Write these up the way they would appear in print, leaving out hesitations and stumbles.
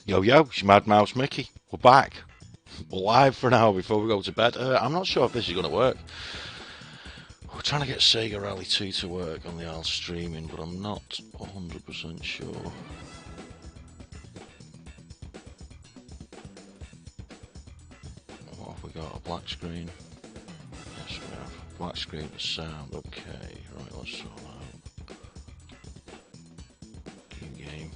Yo, yo, it's Mad Mouse Mickey. We're back. We're live for an hour before we go to bed. I'm not sure if this is going to work. We're trying to get SEGA RALLY 2 to work on the Isle streaming, but I'm not 100% sure. What have we got? A black screen? Yes, we have. Black screen with sound. Okay, right, let's sort that out. Game.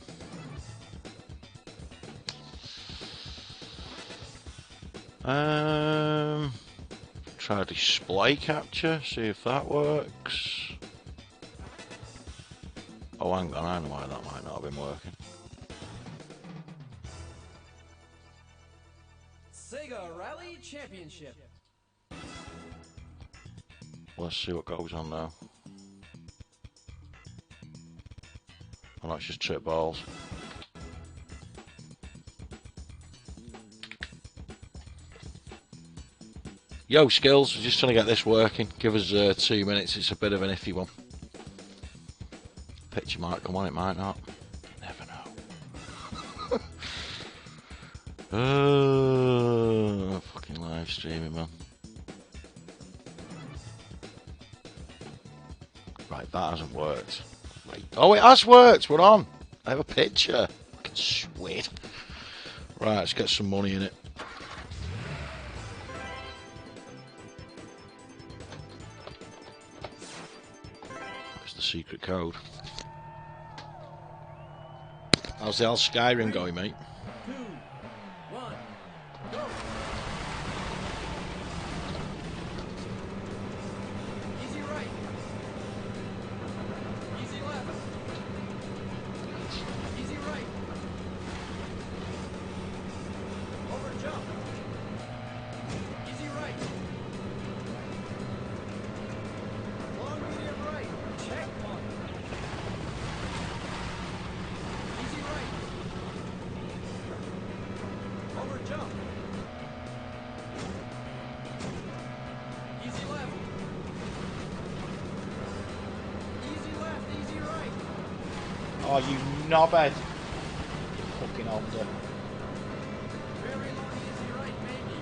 Try display capture, see if that works. Oh, hang on, I know why that might not have been working. SEGA RALLY Championship. Let's see what goes on now. Oh, that's just trip balls. Yo, Skills, we're just trying to get this working. Give us 2 minutes, it's a bit of an iffy one. Picture might come on, it might not. Never know. Fucking live streaming, man. Right, that hasn't worked. Wait. Oh, it has worked, we're on. I have a picture. Fucking sweet. Right, let's get some money in it. Secret code. How's the old Skyrim going, mate? 2, 1, go! Easy right. Easy left. Easy right. Over jump. Easy right. Long medium right. Check one. Easy right. Over jump. Easy left. Easy left, easy right. Oh, you knobhead. You fucking older. Very long, easy right, maybe.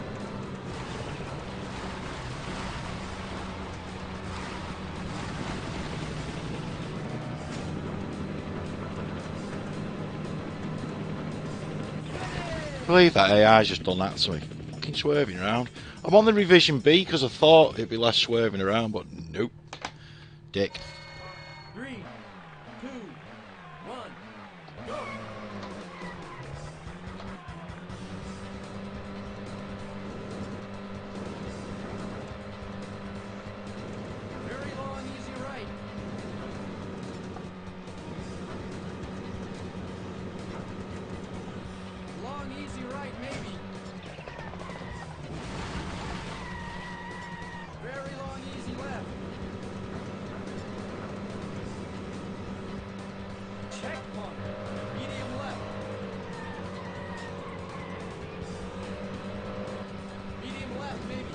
I believe that AI's just done that to me. Fucking swerving around. I'm on the revision B because I thought it'd be less swerving around, but nope. Dick. 3, 2, 1, go! Very long, easy right. Long, easy right, maybe. Very long, easy left. Check one. Medium left. Medium left, maybe.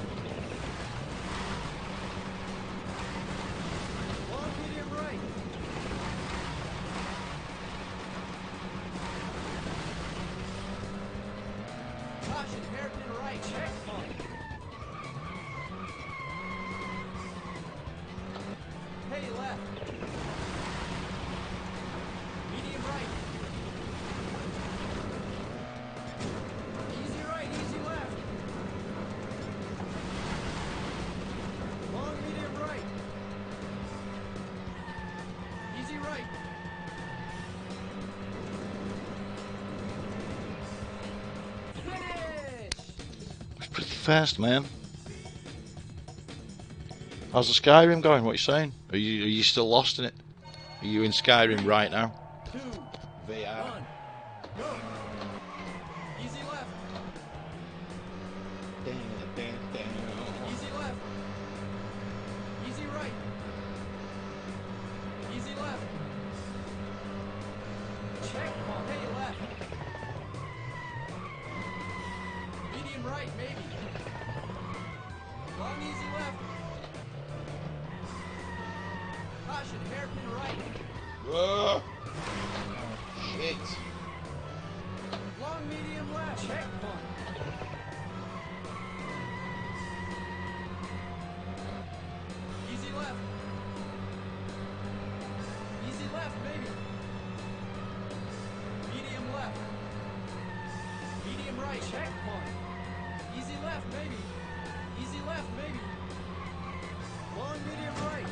Long, medium right. Caution, hairpin right. Check one. Hey, left. Medium right. Easy right, easy left. Long, medium right. Easy right. Finish! It's pretty fast, man. How's the Skyrim going? What are you saying? Are you still lost in it? Are you in Skyrim right now? 2, VR. 1, go! Easy left. Easy left. Easy right. Easy left. Check one. Hey, left. Medium right, maybe. Long, easy left. Caution, hairpin right. Whoa. Shit. Long, Long medium left. Checkpoint. Easy left. Easy left, maybe. Medium left. Medium right. Checkpoint. Easy left, maybe. Easy left, maybe. Long medium right.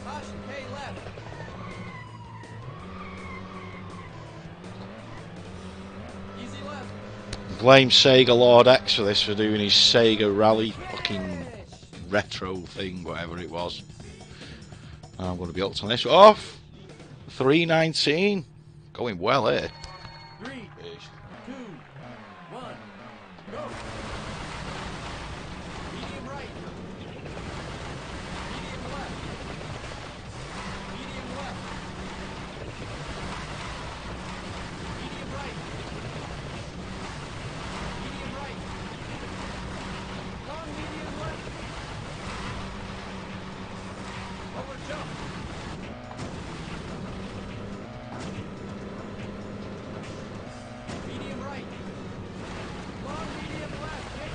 Caution, K left. Easy left. Blame Sega Lord X for this, for doing his Sega Rally fucking retro thing, whatever it was. I'm going to be hooked on this. Off! 319. Going well here. 3, 2, 1, go. Medium right. Medium left. Medium left. Medium right. Medium right. Long medium left. Over jump. Medium right. Long medium left. Kick.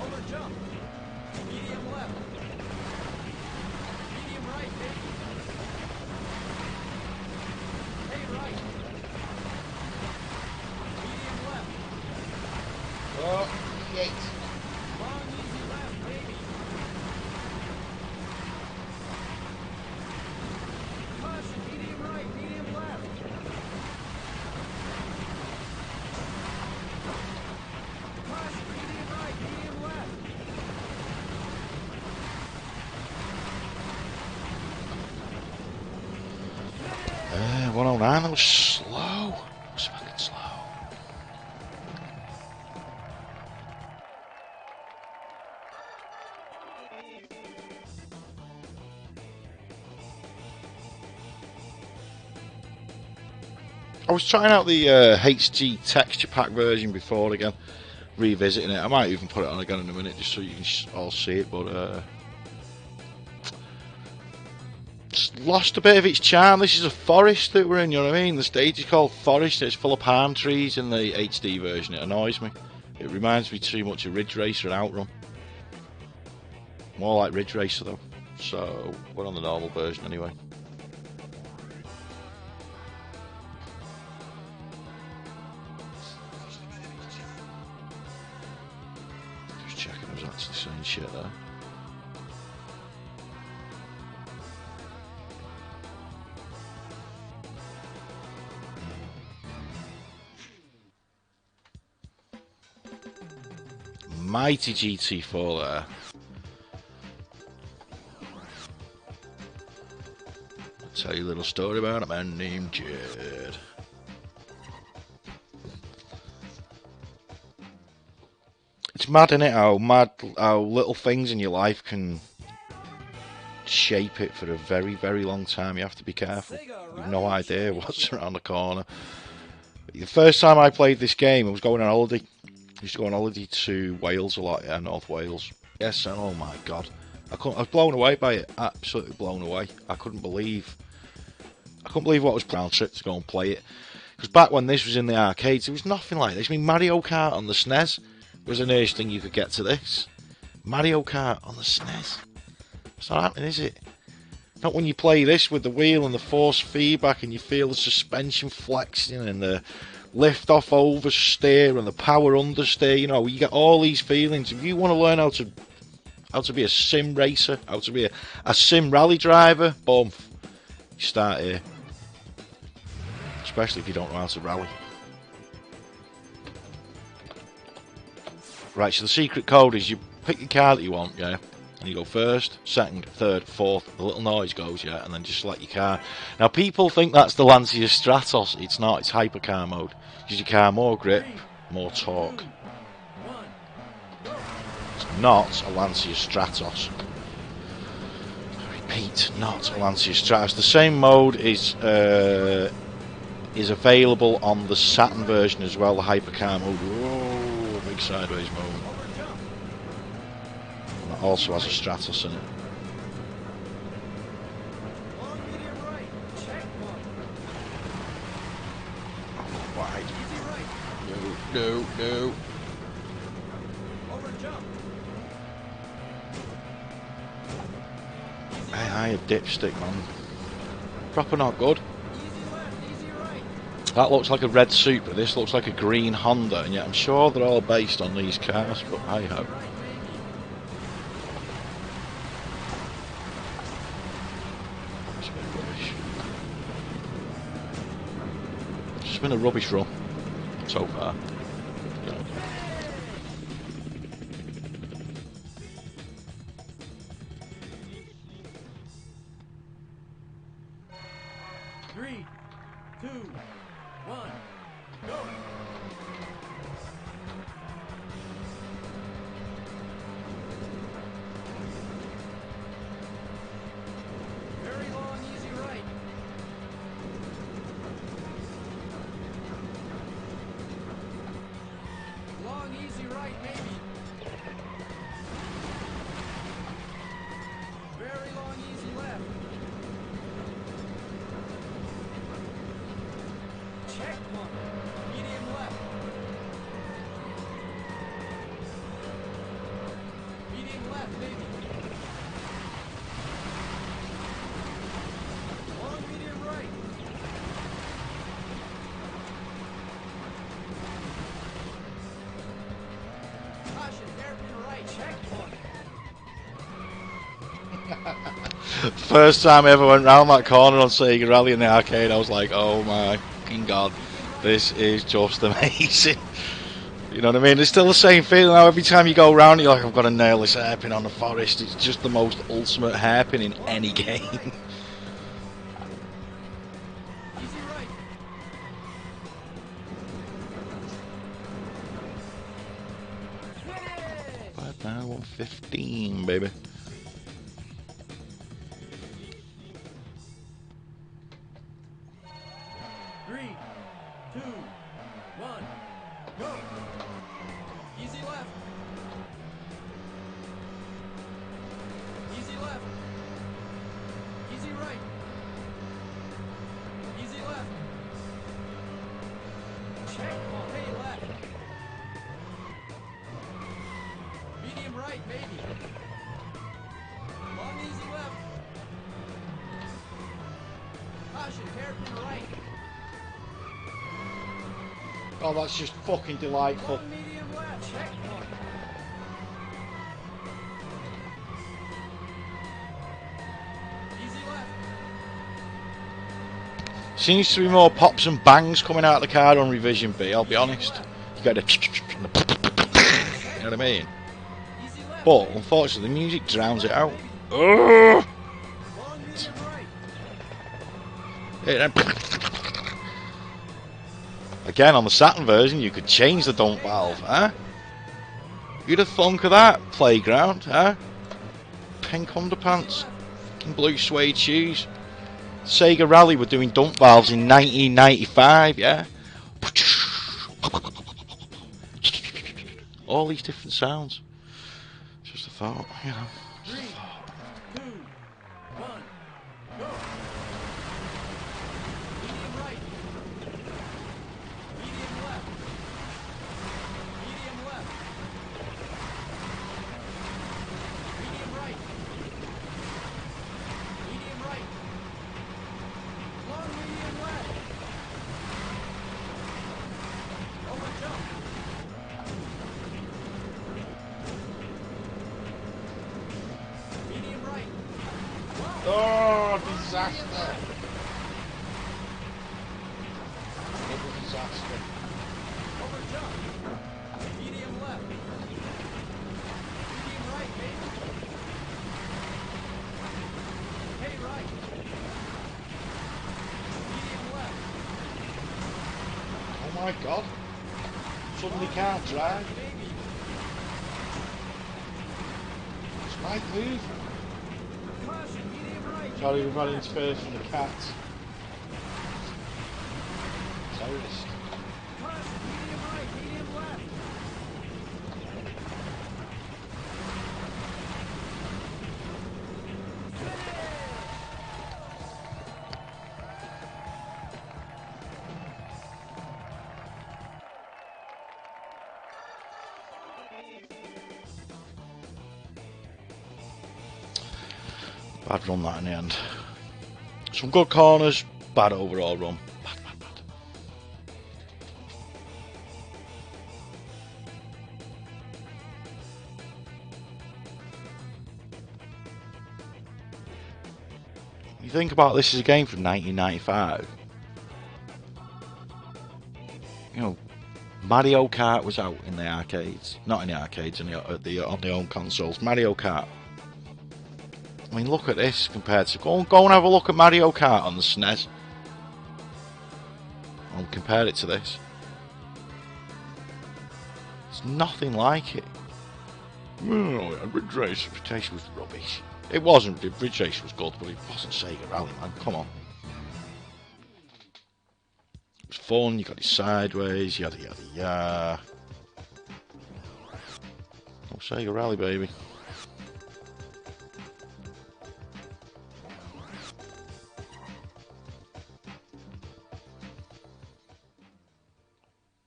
Over jump. Medium left. Medium right, baby. Hey, right. Medium left. Oh, 8. Long easy left, baby. Caution, medium right, medium left. Caution, medium right, medium left. 109, that was slow. That was fucking slow. I was trying out the HG texture pack version before again, revisiting it. I might even put it on again in a minute just so you can all see it, but it's lost a bit of its charm. This is a forest that we're in, you know what I mean? The stage is called Forest, it's full of palm trees in the HD version. It annoys me. It reminds me too much of Ridge Racer and Outrun. More like Ridge Racer though, so we're on the normal version anyway. Just checking I was actually saying shit there. Mighty GT4 there. I'll tell you a little story about a man named Jed. It's mad, isn't it? How little things in your life can shape it for a very, very long time. You have to be careful. You've no idea what's around the corner. The first time I played this game, I was going on holiday. I used to go on holiday to Wales a lot, yeah, North Wales. Yes, and oh my god, I was blown away by it. Absolutely blown away. I couldn't believe what was round trip to go and play it. Because back when this was in the arcades, there was nothing like this. I mean, Mario Kart on the SNES was the nearest thing you could get to this. Mario Kart on the SNES. It's not happening, is it? Not when you play this with the wheel and the force feedback and you feel the suspension flexing and the lift off oversteer and the power understeer. You know, you get all these feelings. If you want to learn how to be a sim racer, how to be a sim rally driver, boom, you start here. Especially if you don't know how to rally. Right, so the secret code is you pick your car that you want, yeah, and you go first, second, third, fourth, the little noise goes, yeah, and then just select your car. Now, people think that's the Lancia Stratos. It's not, it's hypercar mode. Gives your car more grip, more torque. It's not a Lancia Stratos. I repeat, not a Lancia Stratos. The same mode is available on the Saturn version as well, the hypercar mode. Whoa, big sideways mode. Not Also has a Stratos in it. Long medium right. Check one. Wide. Easy right. No. Over jump. Easy Hey, a dipstick, man. Proper not good. Easy left. Easy right. That looks like a red Supra. This looks like a green Honda, and yet I'm sure they're all based on these cars. But hey ho. Right, maybe. It's been rubbish. It's just been a rubbish run so far. You know. 3, 2, 1, go. Very long, easy right. Long, easy right, maybe. Very long, easy left. Check one. Medium left. Medium left, maybe. Long, medium right. Caution, hairpin right. Check one. First time I ever went round that corner on Sega Rally in the arcade, I was like, oh my fucking god, this is just amazing. You know what I mean? It's still the same feeling now. Every time you go round, you're like, I've got to nail this hairpin on the forest. It's just the most ultimate hairpin in any game. Easy right. Finish. Right now, 115, baby. Three, 2, 1, go. Easy left. Easy left. Easy right. Easy left. Check. Hey, left. Medium right, maybe. Long, easy left. Caution, hairpin right. Oh, that's just fucking delightful. Long, medium left. Check one. Easy left. Seems to be more pops and bangs coming out of the car on Revision B, I'll be honest. You get a you know what I mean? Easy left. But unfortunately the music drowns it out. Ugh! Long, medium right. Again, on the Saturn version you could change the dump valve, huh? You'd have thunk of that, Playground, huh? Pink underpants, fucking blue suede shoes. Sega Rally were doing dump valves in 1995, yeah? All these different sounds. Just a thought, you know. 3, 2, 1, go. Medium right. Medium left. Medium left. Medium right. Medium right. Long medium left. Over jump. Medium right. Oh, disaster! Disaster. Over jump. Medium left. Medium right, maybe. Hey, right. Medium left. Oh my god. Suddenly can't drive. Maybe. It's right move. Caution, medium right. Sorry, medium we've had left. interference from the cats. Terrorist. Caution, medium right, medium left. Bad run that in the end. Some good corners, bad overall run. Bad, bad, bad. You think about this as a game from 1995. You know, Mario Kart was out in the arcades. Not in the arcades, on the own consoles. Mario Kart. I mean, look at this compared to... Go and have a look at Mario Kart on the SNES. And compare it to this. It's nothing like it. Oh, yeah, Ridge Race was rubbish. It wasn't. Ridge Race was good, but it wasn't Sega Rally, man. Come on. It was fun. You got it sideways. Yada yada yada. Oh, Sega Rally, baby.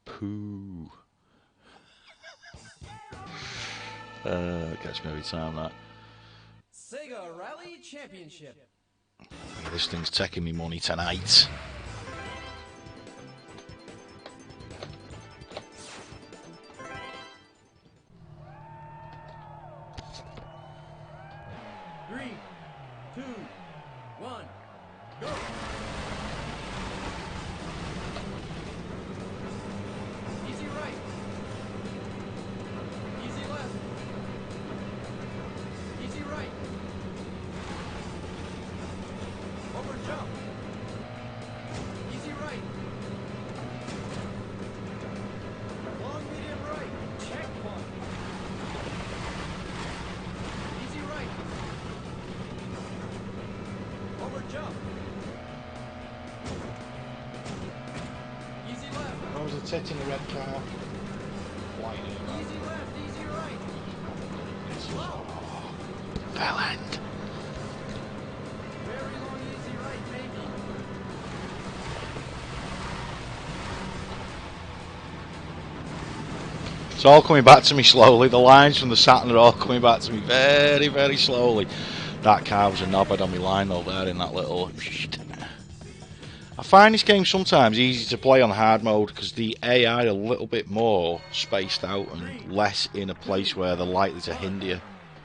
Pooh. Gets me every time that. SEGA Rally Championship. Yeah, this thing's taking me money tonight. Three, two, one, go. Easy right. Easy left. Easy right. Over jump. Easy right. Long medium right. Checkpoint. Easy right. Over jump. Easy left. I was hitting the red car. Easy left. Easy right. Slow. Fell end. Very long easy right, maybe. It's all coming back to me slowly. The lines from the Saturn are all coming back to me very, very slowly. That car was a knobhead on my line over there in that little... I find this game sometimes easy to play on hard mode because the AI are a little bit more spaced out and less in a place where they're likely to hinder you.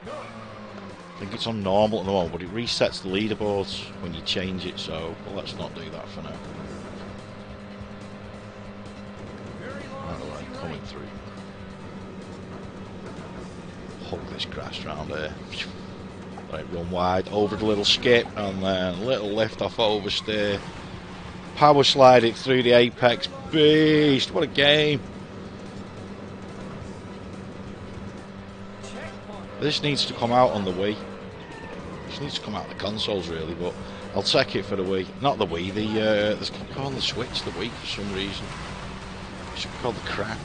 I think it's on normal at the moment, but it resets the leaderboards when you change it, so well, let's not do that for now. Alright, coming through. Hug this crash round here. Right, run wide, over the little skip, and then a little lift off oversteer. Power slide it through the apex. Beast, what a game. This needs to come out on the Wii. This needs to come out on the consoles really, but I'll take it for the Wii. Not the Wii, it's called the Switch, the Wii for some reason. It should be called the crap.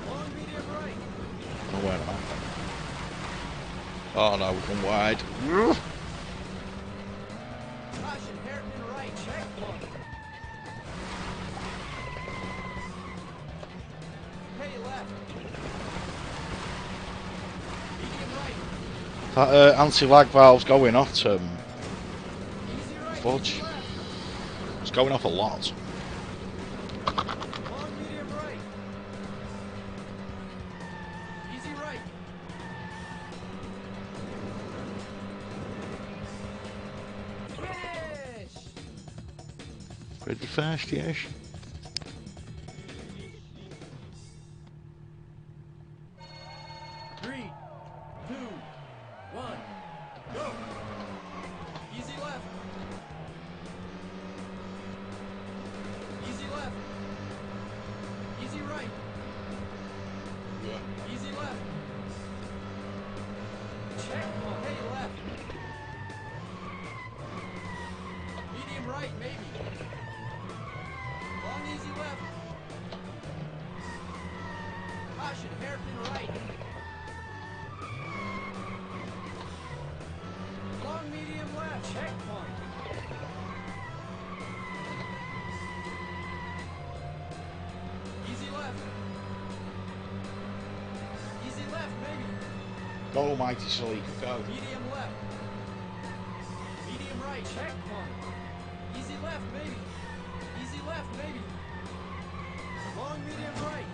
I don't know where I'm at. Oh no, we've gone wide. That anti-lag valve's going off, fudge. It's going off a lot. Pretty fast, yes. Go, mighty Sully, go. Medium left. Check corner. Easy left, maybe. Easy left, maybe. Long medium right.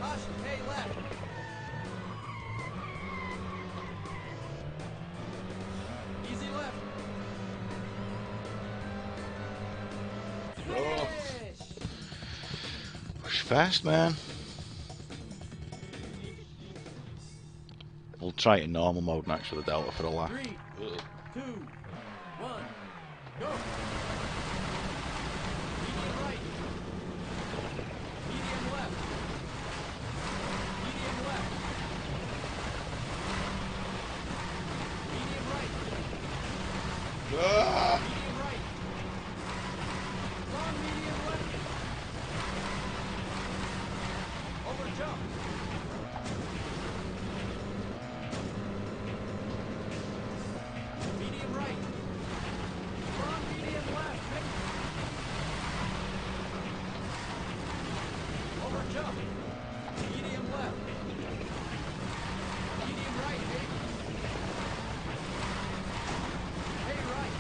Caution, hey, left. Easy left. Oh. Finish! Push fast, man. We'll try it in normal mode next with the Delta for a laugh. 3, 2, 1, go! Medium right. Medium left. Medium left. Medium right. Ah! Medium right. Long medium left. Over jump. Medium right. Long medium left. Over jump. Medium left. Medium right, hey. Hey right.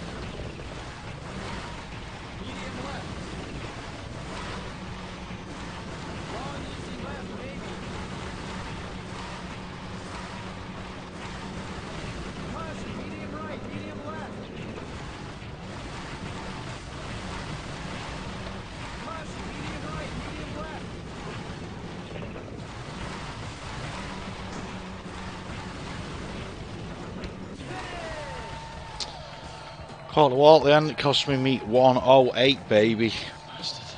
Medium left. Long easy left, maybe. Caution, medium right, medium left. Caution, medium right, medium left. Caught the wall at the end, it cost me meat 108, baby. Bastard.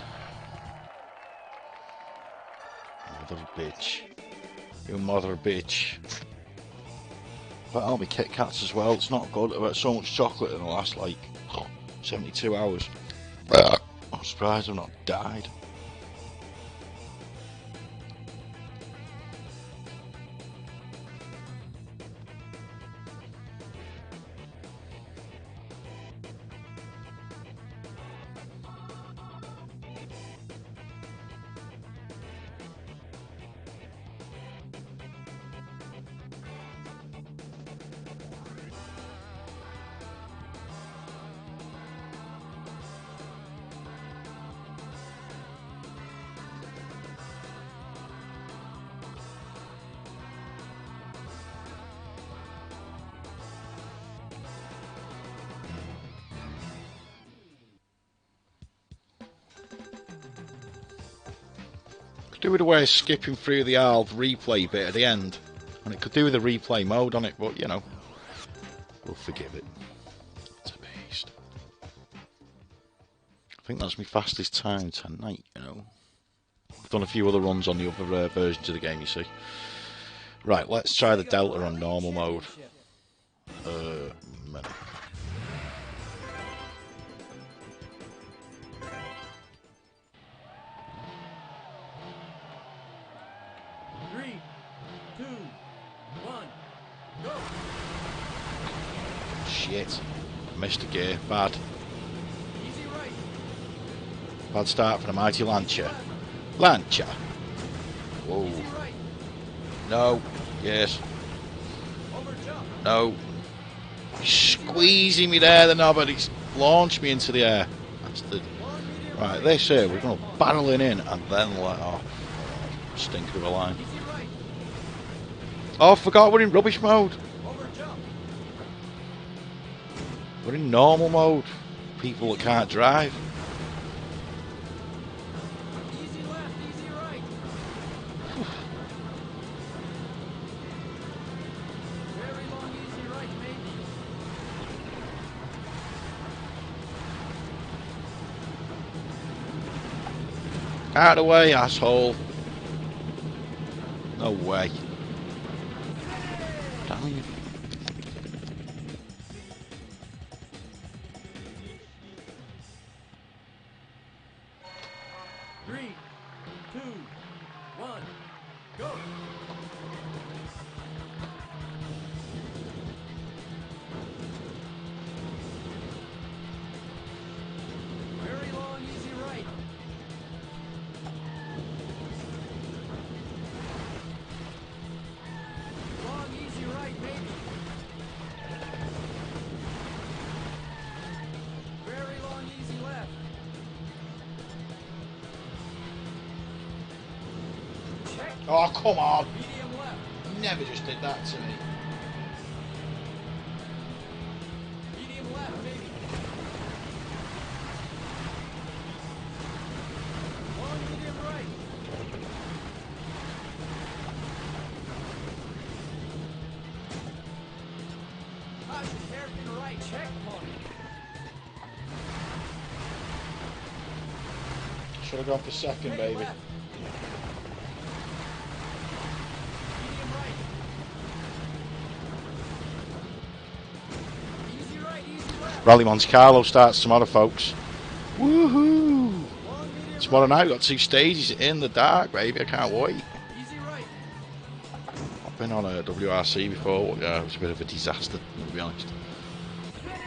Mother of a bitch. You mother of a bitch. But I'll be Kit Kats as well, it's not good. I've had so much chocolate in the last like 72 hours. I'm surprised I've not died. Could do with a way of skipping through the Arl replay bit at the end. And it could do with a replay mode on it, but you know, we'll forgive it. It's a beast. I think that's my fastest time tonight, you know. I've done a few other runs on the other versions of the game, you see. Right, let's try the Delta on normal mode. Minute. Three, 2, 1, go! Shit. Missed a gear. Bad. Easy right. Bad start for the mighty Lancia. Lancia. Whoa. Easy right. No. Yes. Over jump. No. He's squeezing me there, the knob, and he's launched me into the air. Bastard. Long medium Right, this here, we're going to barrel it in and then let off. Stinker of a line. Easy right. Oh, I forgot we're in rubbish mode. Over jump. We're in normal mode. People that can't drive. Easy left, easy right. Very long easy right, maybe. Out of the way, asshole. No way. Damn you. Three, 2, 1, go! Very long easy right. Oh, come on. Medium left. Never just did that to me. Medium left, maybe. Long medium right. Caution, hairpin right, checkpoint. Should have gone for second, Hey, baby. left. Medium right. Easy right, easy left. Rally Monte Carlo starts tomorrow, folks. Woohoo! Long medium Tomorrow right. night we've got 2 stages in the dark, baby. I can't wait. Easy right. I've been on a WRC before. Yeah, it was a bit of a disaster, to be honest. Finish.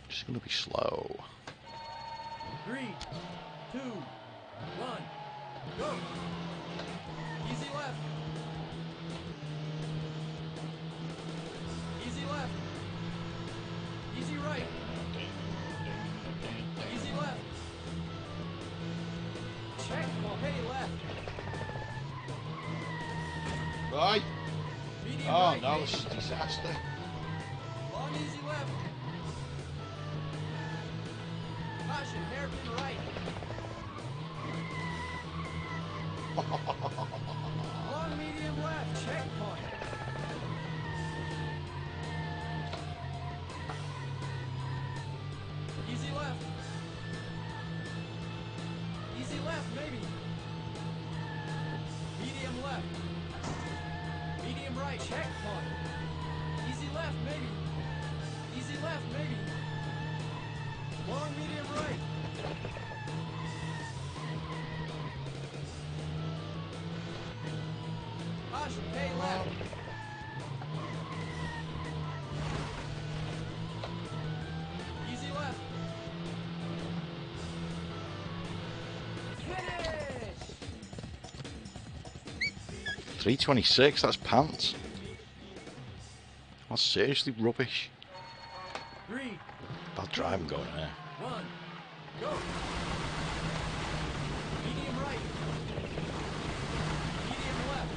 Just gonna be slow. 3, 2, 1, go. Easy left. Easy left. Easy right. Easy left. Check. Oh, hey, left. Right. Medium Oh right. no, maybe. this is a disaster. Long easy left. Caution, hairpin right. Long medium left. Checkpoint. Easy left. Easy left, maybe. Medium left. Medium right. Checkpoint. Easy left, maybe. Easy left, maybe. Long medium right. Caution, K left. Easy left. Finish! 326, that's pants. That's seriously rubbish. 3, Bad driving going there. 1, go. Medium right. Medium left.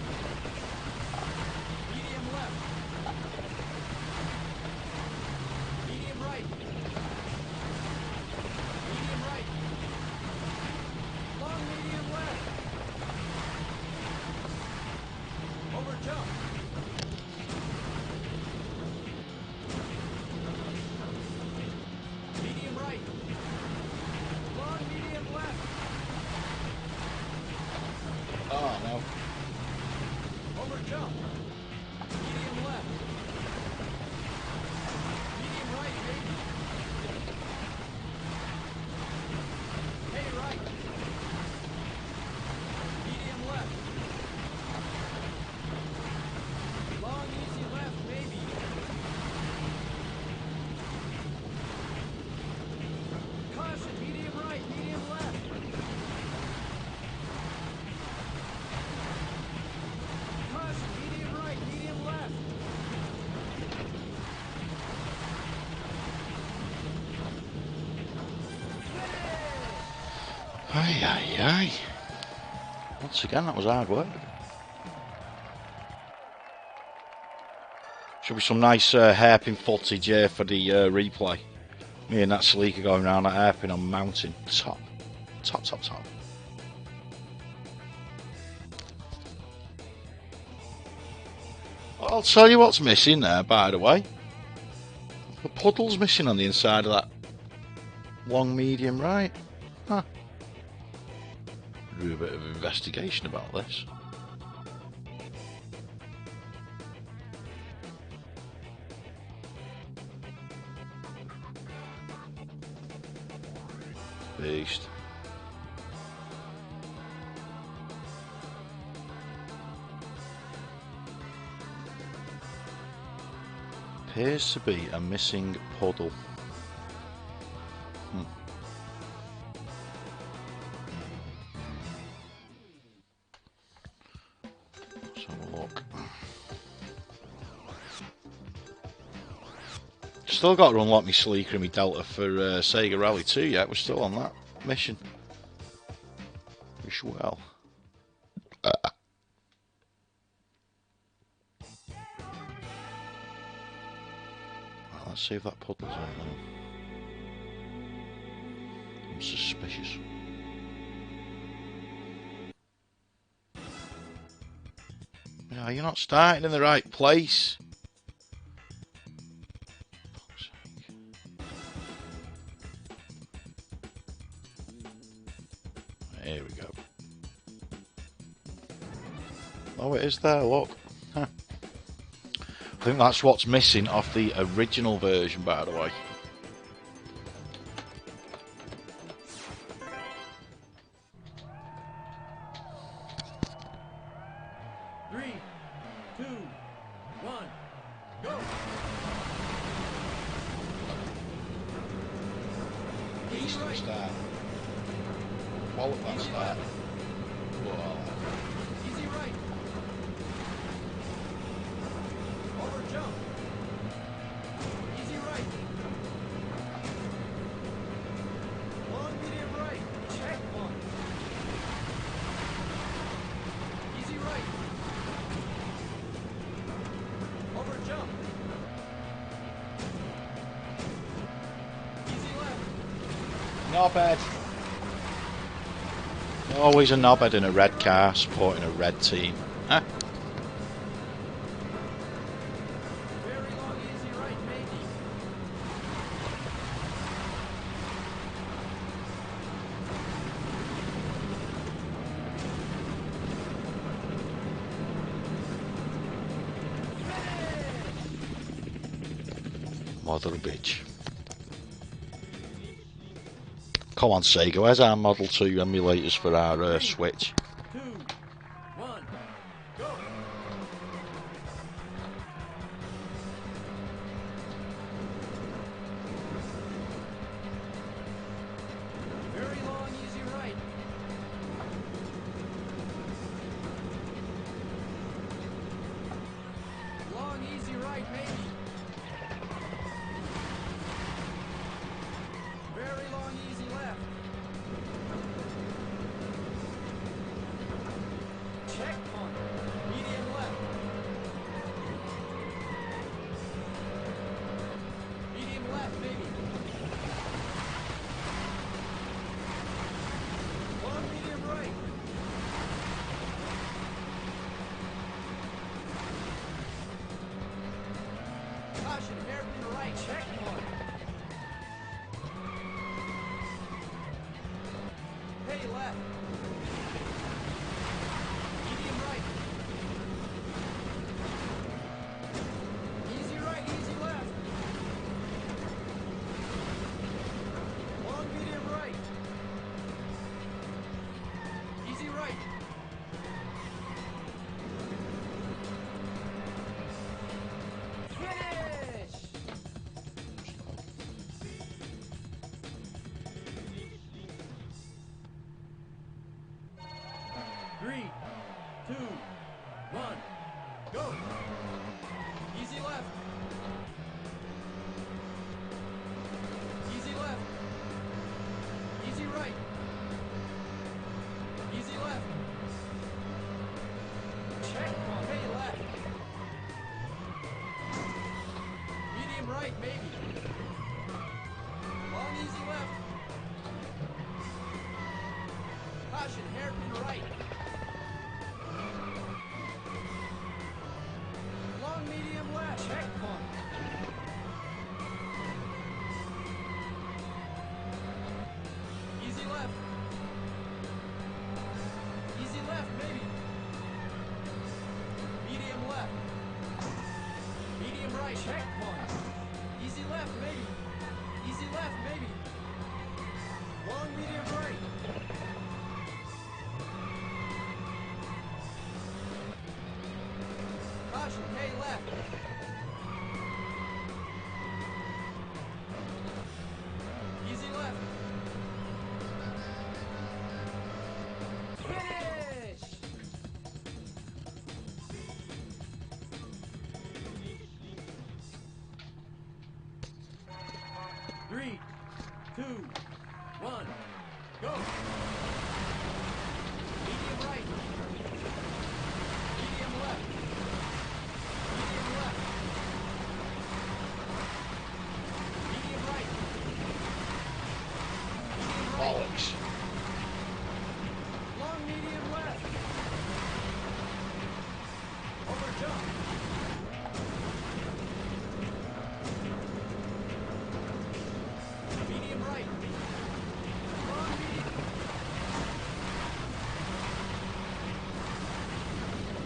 Medium left. Medium right. Medium right. Long medium left. Over jump. Medium right. Long medium left. Oh no. Over jump. Medium left. Medium right, maybe. Hey, right. Medium left. Long easy left, maybe. Caution, medium right, medium left. Caution, medium right, medium left. Finish! Ay, ay, ay. Once again, that was hard work. Should be some nice hairpin footage here for the replay. Me and that Sleeker going around that hairpin on mountain. Top. Top, top, top. I'll tell you what's missing there, by the way. The puddle's missing on the inside of that long medium right. Huh. Do a bit of investigation about this. Beast. Appears to be a missing puddle. Let's have a look. still got to unlock my Sleeker and my Delta for Sega Rally 2 yet. We're still on that mission. Wish well. Well, let's see if that puddle's on now. I'm suspicious. Yeah, you're not starting in the right place. Here we go. Oh, it is there, look. Huh. I think that's what's missing off the original version, by the way. Start. Wallop that start. Whoa. Easy right. Over jump. Easy right. Long medium right. Check one. Easy right. Over jump. Easy left. Knobhead. Always a knobhead in a red car supporting a red team. Huh? Very long, easy right, maybe. Mother bitch. Come on, Sega, where's our Model 2 emulators for our Switch? 2, 1, go! Very long, easy right. Long, easy right, maybe. Very long, easy left. Checkpoint. Medium left. Medium left, maybe. Long, medium right. Caution, hairpin right, checkpoint. Hey, left. Medium right. Easy right, easy left. Long, medium right. Easy right. Finish! 3, 2, 1, go! Easy left. Easy left. Easy right. Easy left. Check one. Hey, left. Medium right, maybe. Long, easy left. Caution, hairpin right. Long, medium left. Check one. Easy left. Easy left, maybe. Medium left. Medium right, check one. Easy left, maybe. Easy left, maybe. Long, medium right. Caution, hey, left. Easy left. Finish! 2, 1, go! Medium right. Medium left. Medium left. Medium right. Medium right. Bollocks. Long medium left. Over jump. Medium right. Long medium.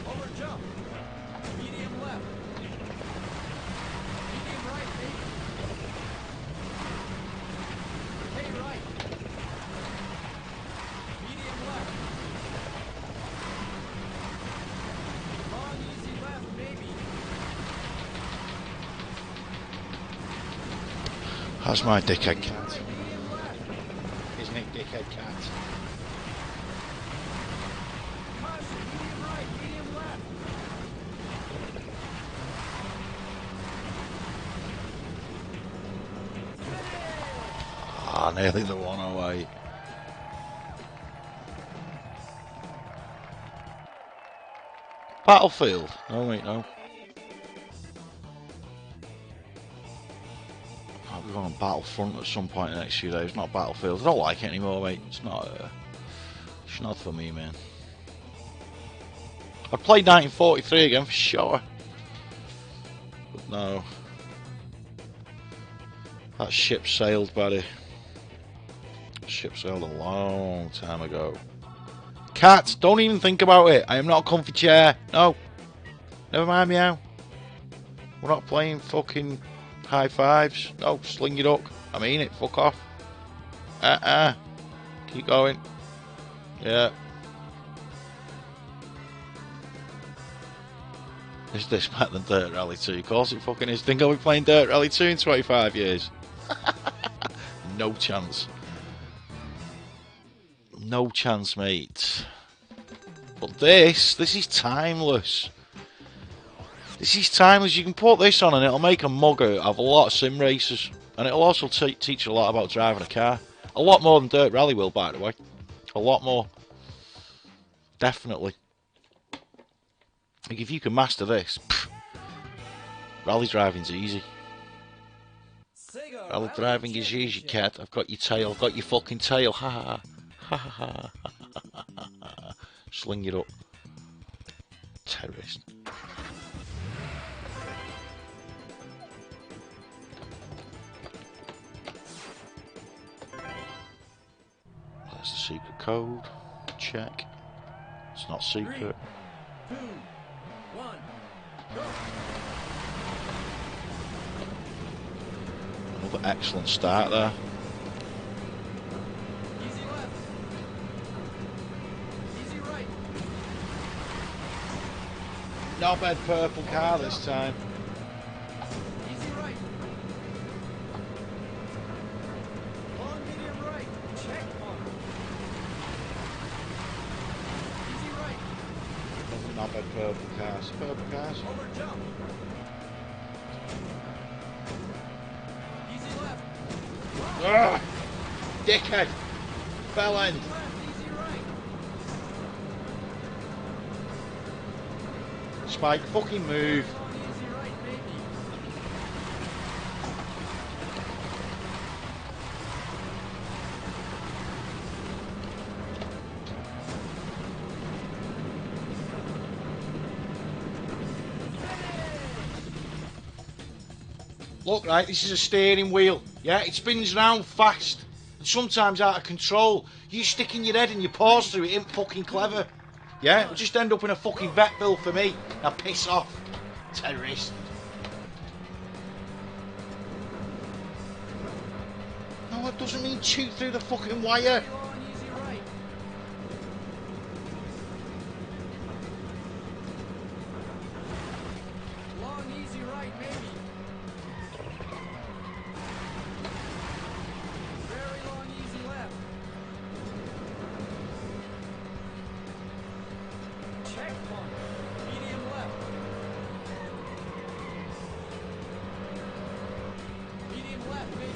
Over jump. Medium left. Medium right, baby. Hey right. Medium left. Long easy left, maybe. That's my dickhead cat. Medium left. Isn't it, dickhead cat? Caution, medium right, medium left. Ah, nearly the 108. Battlefield. Oh wait, no. I'll be going on Battlefront at some point in the next few days. Not Battlefield. I don't like it anymore, mate. It's not for me, man. I'd play 1943 again for sure. But no. That ship sailed, buddy. Ship sailed a long time ago. Cat, don't even think about it. I am not a comfy chair. No. Never mind, meow. We're not playing fucking high fives. No, sling your duck. I mean it. Fuck off. Keep going. Yeah. Is this better than Dirt Rally 2? Of course it fucking is. Think I'll be playing Dirt Rally 2 in 25 years? No chance. No chance, mate. But this is timeless. This is timeless. You can put this on and it'll make a mug out of a lot of sim racers. And it'll also teach you a lot about driving a car. A lot more than Dirt Rally will, by the way. A lot more. Definitely. Like if you can master this, rally driving's easy. SEGA Rally driving is easy, cat. I've got your tail. I've got your fucking tail. Ha ha ha ha ha. Sling it up. Terrorist. That's the secret code. Check. It's not secret. 3, 2, 1, go! Another excellent start there. Easy left. Easy right. Not bad purple car this time. Easy right. Long medium right. Check mark. Easy right. Not bad purple cars. Purple cars. Over jump. Easy left. Ah, dickhead. Fell end. Left. Easy right. Spike, fucking move. Long easy right, maybe. Look, right, this is a steering wheel. Yeah, it spins round fast. And sometimes out of control. You sticking your head and your paws through it ain't fucking clever. Yeah, it'll just end up in a fucking vet bill for me. Now piss off. Terrorist. No, that doesn't mean shoot through the fucking wire. Long easy right. Long easy right, maybe. Very long easy left. Check mark. Medium left. Medium left, maybe.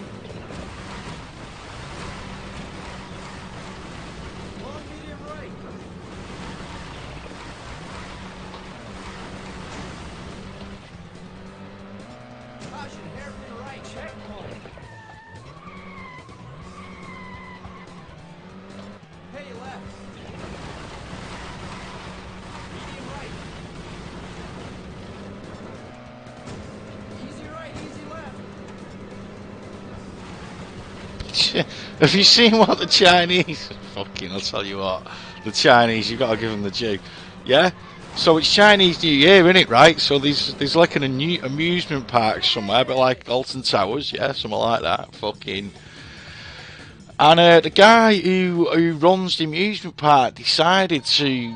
Have you seen what the Chinese? Fucking, I'll tell you what. The Chinese, you've got to give them the due. Yeah. So it's Chinese New Year, isn't it? Right. So there's like an amusement park somewhere, but like Alton Towers, yeah, something like that. Fucking. And the guy who runs the amusement park decided to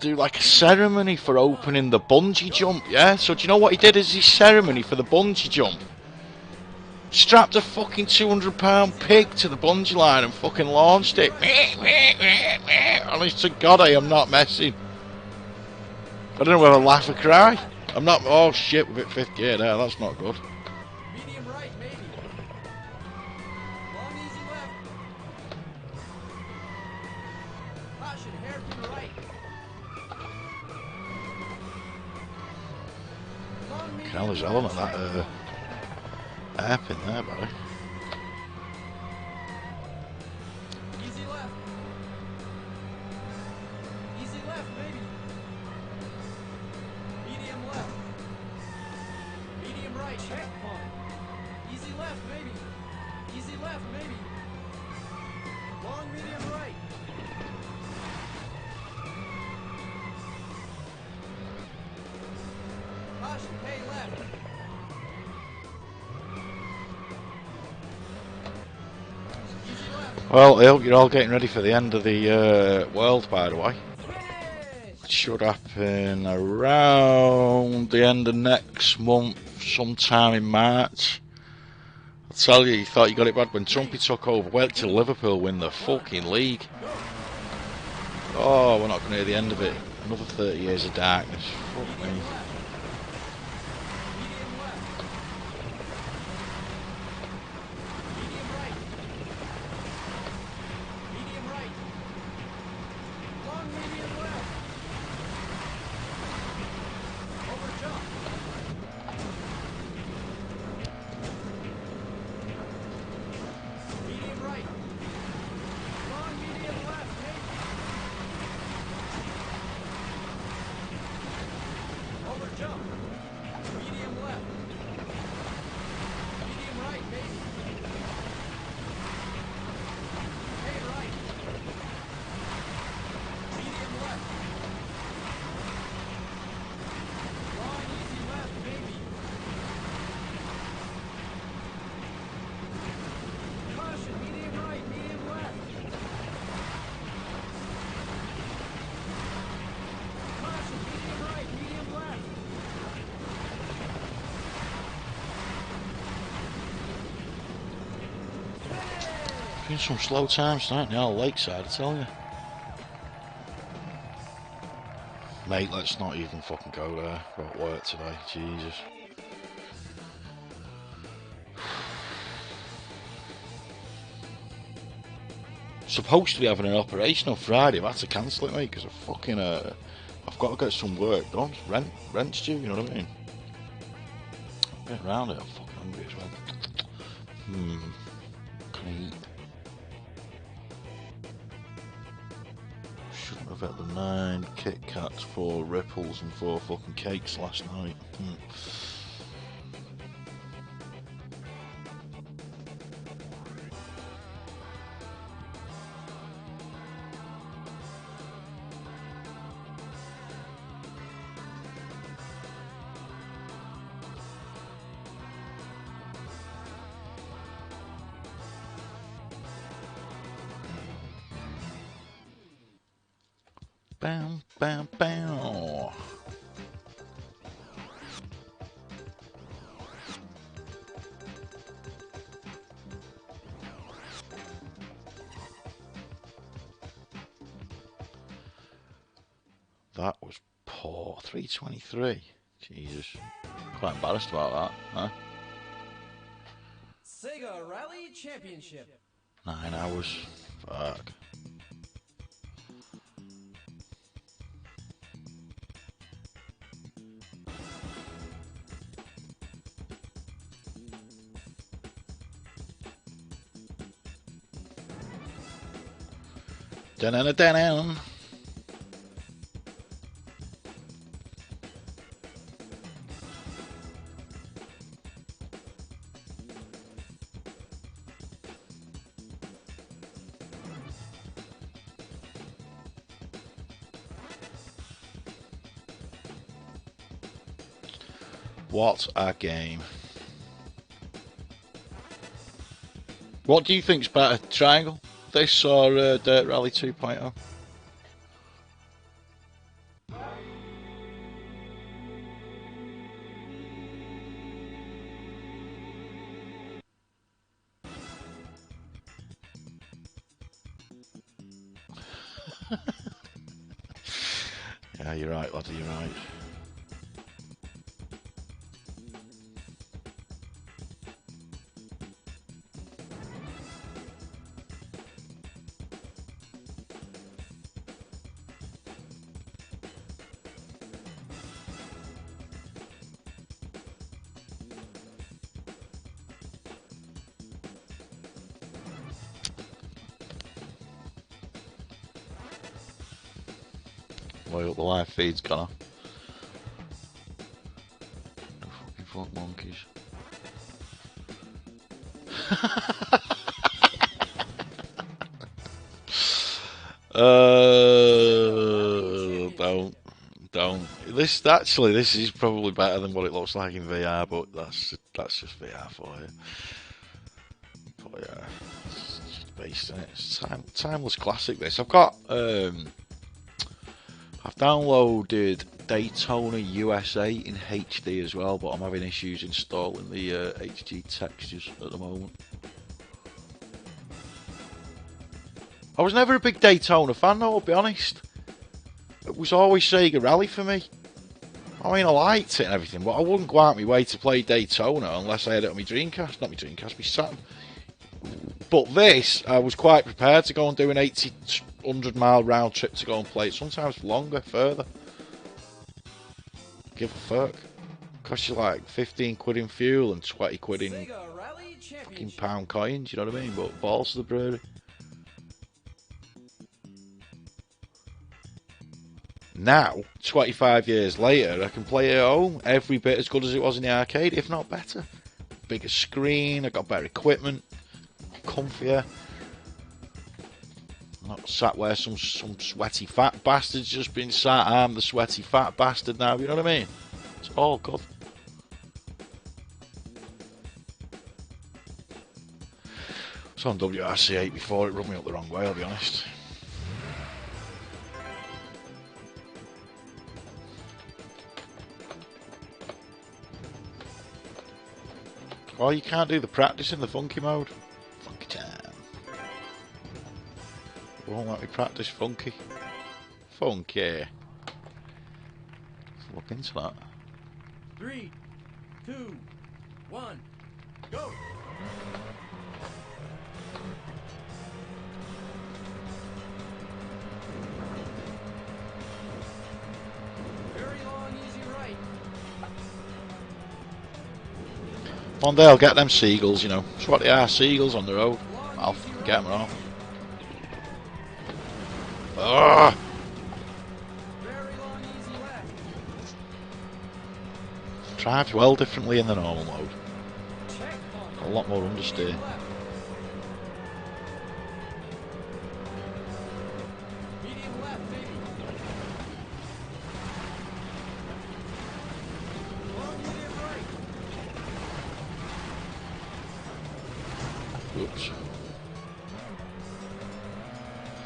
do like a ceremony for opening the bungee jump, yeah? So do you know what he did as his ceremony for the bungee jump? Strapped a fucking £200 pig to the bungee line and fucking launched it. Honest to God, I am not messing. I don't know whether to laugh or cry. I'm not. Oh shit, we're at fifth gear there. That's not good. Medium right, maybe. Long easy left. Caution, hairpin right. Long medium Hell, there's a element of that hairpin there, buddy. Easy left. Easy left, maybe. Medium left. Medium right, checkpoint. Easy left, maybe. Easy left, maybe. Long medium right. Caution, pay left. Easy left. Well, I hope you're all getting ready for the end of the world, by the way. Finish! It should happen around the end of next month, sometime in March. I tell you thought you got it bad when Trumpy took over. Wait till Liverpool win the fucking league. Oh, we're not going to hear the end of it. Another 30 years of darkness. Fuck me. Medium left. Medium right. Medium right. Long medium left. Over jump. Medium right. Long medium left, maybe. Over jump. Medium left. Medium right, maybe. Hey, right. Medium left. Long easy left, maybe. Caution, medium right, medium left. Caution, medium right, medium left. Been some slow times tonight now, Lakeside, I tell you. Mate, let's not even fucking go there. Got work today, Jesus. Supposed to be having an operation on Friday, I've had to cancel it, mate, because I've got to get some work done. Rent's due, you know what I mean? Get around it, I'm fucking hungry as well. Can I eat? Shouldn't have had the 9 Kit Kats, 4 Ripples and 4 fucking cakes last night. Bam, bam, bam. That was poor. 323. Jesus. Quite embarrassed about that, huh? SEGA Rally Championship. 9 hours. Fuck. Dun-dun-dun-dun. What a game. What do you think's better, Triangle? This or Dirt Rally 2.0? Yeah, you're right, laddie, you're right. Well, the live feed's gone off. No fucking fuck monkeys. Don't. This is probably better than what it looks like in VR, but that's just VR for you. But yeah, it's just based on it. It's timeless classic. This I've downloaded Daytona USA in HD as well, but I'm having issues installing the HD textures at the moment. I was never a big Daytona fan, though, I'll be honest. It was always Sega Rally for me. I mean, I liked it and everything, but I wouldn't go out my way to play Daytona unless I had it on my Dreamcast. Not my Dreamcast, my Saturn. But this, I was quite prepared to go and do an 100-mile round trip to go and play it. Sometimes longer, further. Give a fuck. Cost you like 15 quid in fuel and 20 quid in fucking pound coins, you know what I mean? But balls to the brewery. Now, 25 years later, I can play it at home every bit as good as it was in the arcade, if not better. Bigger screen, I got better equipment, comfier. I'm not sat where some sweaty fat bastard's just been sat. I'm the sweaty fat bastard now, you know what I mean? It's all good. I was on WRC8 before, it rubbed me up the wrong way, I'll be honest. Oh, you can't do the practice in the funky mode. Funky time. Won't let me practice funky. Funky. Let's look into that. 3, 2, 1, go! Very long, easy right. One day I'll get them seagulls, you know. That's what they are, seagulls on the road. I'll get them all. Ugh. Very long, easy left. Drives well differently in the normal mode. Check A lot more understeer. Medium left, baby. Long, medium right. Oops.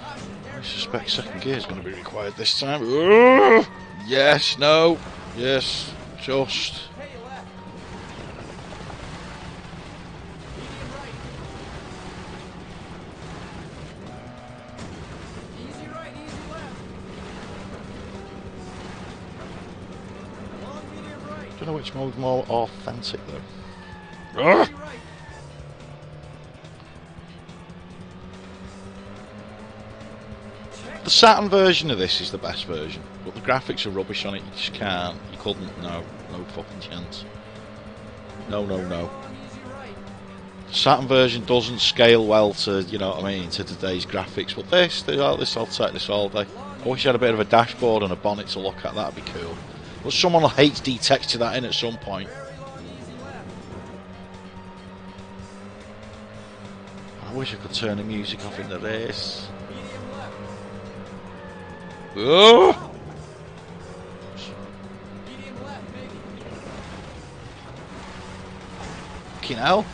I suspect second gear is going to be required this time. Ugh. Yes, no, yes, just. Hey, left. Medium right. Easy right, easy left. Long, medium right. I don't know which mode's more authentic though. Ugh. Easy right. The Saturn version of this is the best version, but the graphics are rubbish on it. You just can't. You couldn't. No fucking chance. No. Long, easy right. The Saturn version doesn't scale well to, you know what I mean, to today's graphics. But this I'll take this all day. I wish I had a bit of a dashboard and a bonnet to look at. That'd be cool. But someone will HD texture that in at some point. Very long, easy left. I wish I could turn the music off in the race. Medium left. Oh! Medium left, baby. Fucking hell.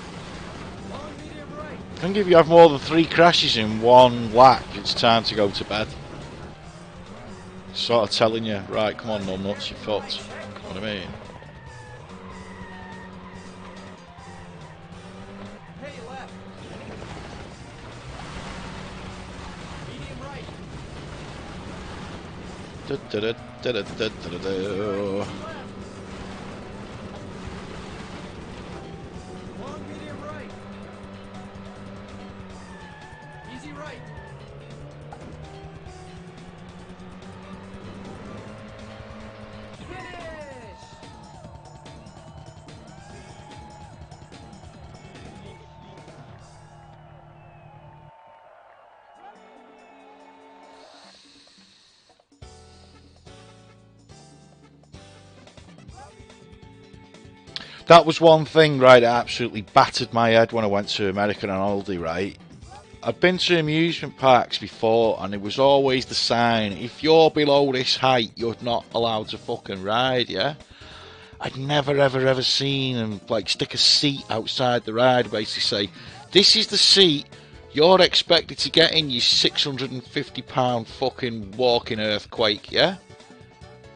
Long medium right. I think if you have more than 3 crashes in one lap, it's time to go to bed. Sort of telling you, right, come on, numbnuts, you're fucked. You know what I mean? Hey, left. Medium right. Da-da-da-da-da-da-da-da. Left. Long medium right. Easy right. Finish! That was one thing, right, that absolutely battered my head when I went to American on holiday, right? I've been to amusement parks before, and it was always the sign, if you're below this height, you're not allowed to fucking ride, yeah? I'd never, ever, ever seen them, like, stick a seat outside the ride, basically say, this is the seat you're expected to get in, you £650 fucking walking earthquake, yeah?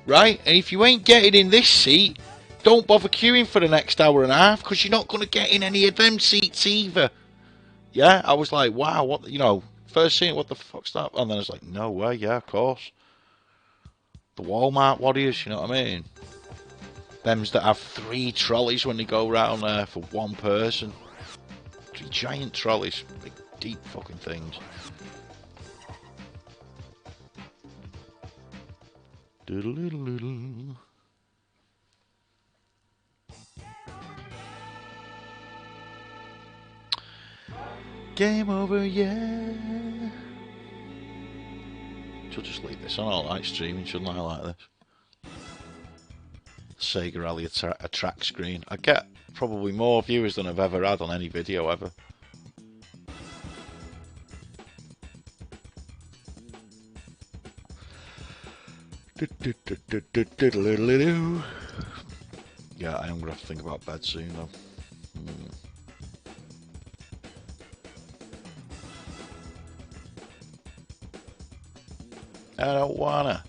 Right? And if you ain't getting in this seat, don't bother queuing for the next hour and a half, because you're not going to get in any of them seats either. Yeah, I was like, wow, what, you know, first seeing what the fuck's that? And then I was like, no way, yeah, of course. The Walmart warriors, you know what I mean? Thems that have 3 trolleys when they go round there for one person. 3 giant trolleys, big, deep fucking things. Doodle-doodle-doodle. Game over, yeah. Should just leave this on all night streaming, shouldn't I, like this? SEGA RALLY a track screen. I get probably more viewers than I've ever had on any video ever. Yeah, I am going to have to think about bed soon though. I don't wanna.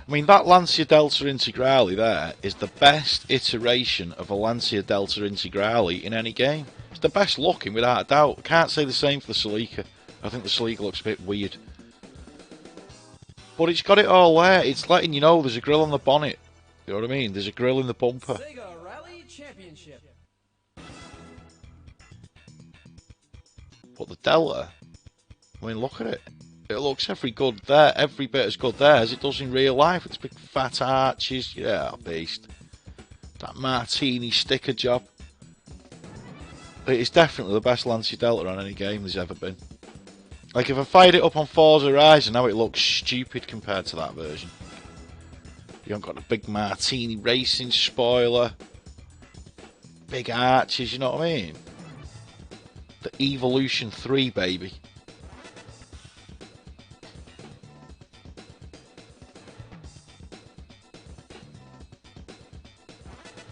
I mean, that Lancia Delta Integrale there is the best iteration of a Lancia Delta Integrale in any game. It's the best looking, without a doubt. I can't say the same for the Celica. I think the Celica looks a bit weird. But it's got it all there. It's letting you know there's a grill on the bonnet. You know what I mean? There's a grill in the bumper. SEGA Rally Championship. But the Delta, I mean, look at it. It looks every bit as good there as it does in real life. It's big fat arches. Yeah, beast. That martini sticker job. It is definitely the best Lancia Delta on any game there's ever been. Like, if I fired it up on Forza Horizon, now it looks stupid compared to that version. You haven't got the big martini racing spoiler. Big arches, you know what I mean? The Evolution 3, baby.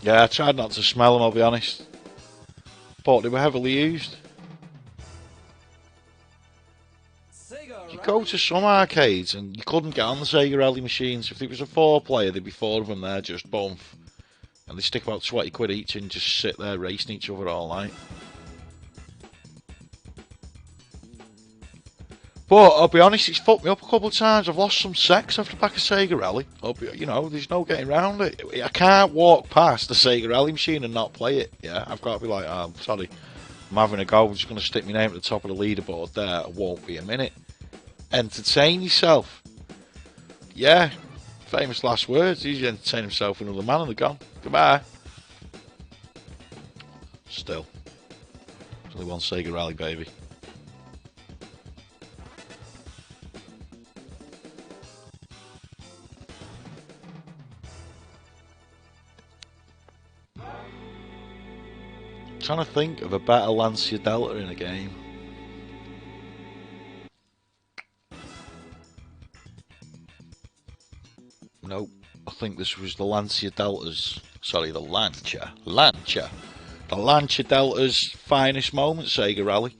Yeah, I tried not to smell them, I'll be honest. But they were heavily used. You go to some arcades and you couldn't get on the Sega Rally machines. If there was a 4-player, there'd be 4 of them there, just boom. And they stick about 20 quid each and just sit there racing each other all night. But I'll be honest, it's fucked me up a couple of times. I've lost some sex off the back of Sega Rally. You know, there's no getting around it. I can't walk past the Sega Rally machine and not play it. Yeah, I've got to be like, oh, sorry, I'm having a go. I'm just going to stick my name at the top of the leaderboard there. It won't be a minute. Entertain yourself. Yeah, famous last words. He's entertained himself with another man and they're gone. Goodbye. Still, there's only one Sega Rally, baby. Trying to think of a better Lancia Delta in a game. Nope. I think this was the Lancia Delta's, sorry, the Lancia Delta's finest moment, Sega Rally.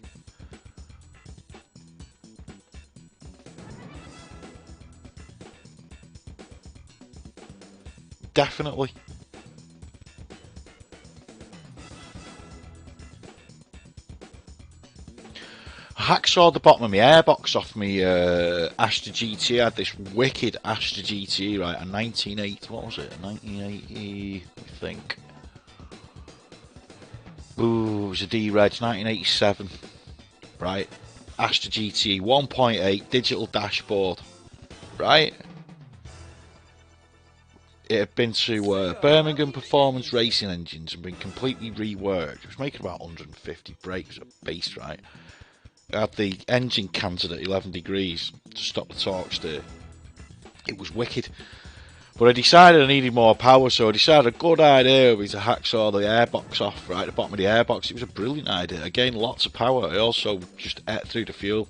Definitely. I hacksawed the bottom of my airbox off me Astra GT. I had this wicked Astra GT, right, a 1980, what was it, a 1980, I think. Ooh, it was a D-Reg, 1987, right, Astra GT, 1.8, digital dashboard, right. It had been to Birmingham Performance Racing Engines and been completely reworked. It was making about 150 brakes at beast, right. I had the engine canted at 11 degrees to stop the torque steer. It was wicked. But I decided I needed more power, so I decided a good idea would be to hacksaw the airbox off, right, the bottom of the airbox. It was a brilliant idea. I gained lots of power. I also just ate through the fuel.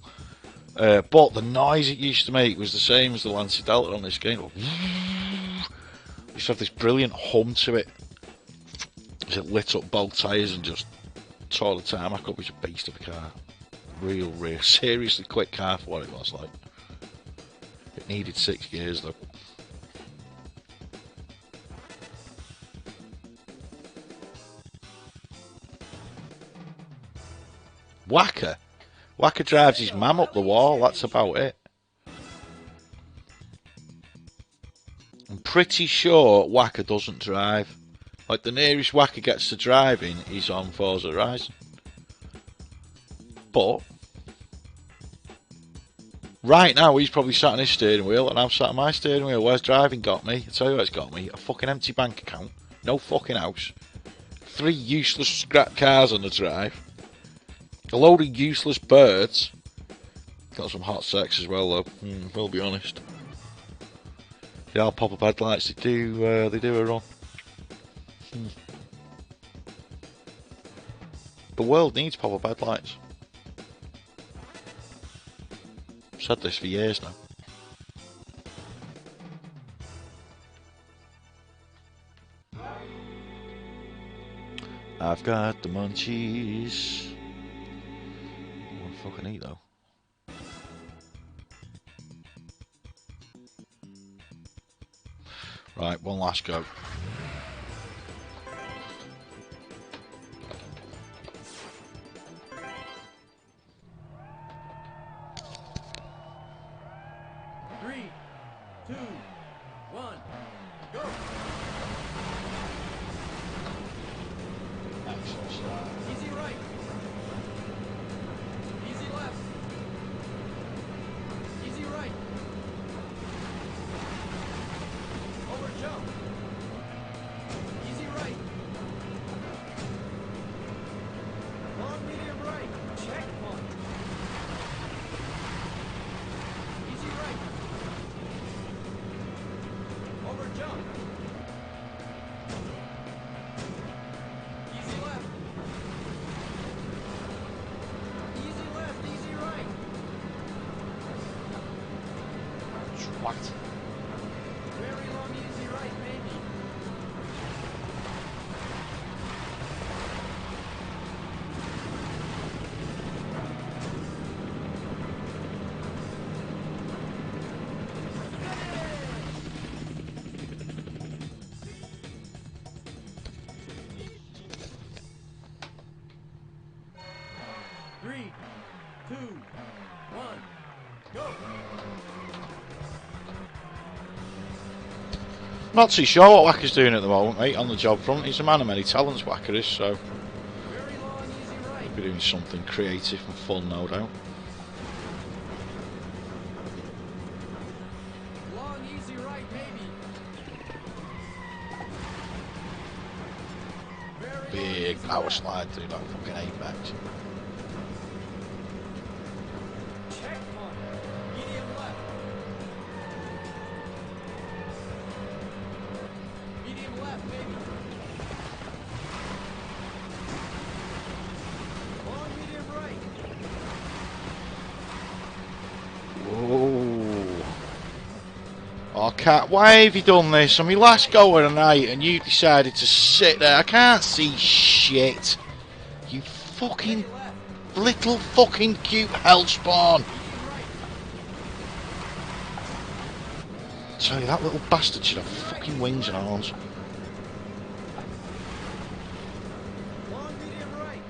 But the noise it used to make was the same as the Lancia Delta on this game. It used to have this brilliant hum to it. It lit up both tyres and just tore the tarmac up. It was a beast of a car. Real, seriously quick car for what it was like. It needed 6 gears though. Wacker drives his mam up the wall, that's about it. I'm pretty sure Wacker doesn't drive. Like, the nearest Wacker gets to driving is on Forza Horizon. But right now he's probably sat on his steering wheel and I'm sat on my steering wheel. Where's driving got me? I tell you what it's got me. A fucking empty bank account. No fucking house. 3 useless scrap cars on the drive. A load of useless birds. Got some hot sex as well though. We'll be honest. They are pop-up headlights. They do a run. The world needs pop-up headlights. I've said this for years now. I've got the munchies. I want to fucking eat though. Right, one last go. What? Very long, easy right, maybe. Three, two, one, go. Not too sure what Wacker's doing at the moment, mate, on the job front. He's a man of many talents, Wacker is, so Very long, easy right. he'll be doing something creative and fun, no doubt. Long, easy right, maybe. Very Big long, easy power left. slide through that fucking apex. Checkpoint. Medium left. Medium left, maybe. Long, medium right. Whoa. Oh, Cat, why have you done this? On my last go of the night and you decided to sit there. I can't see shit. You fucking little fucking cute hellspawn. I tell you, that little bastard should have fucking wings and arms.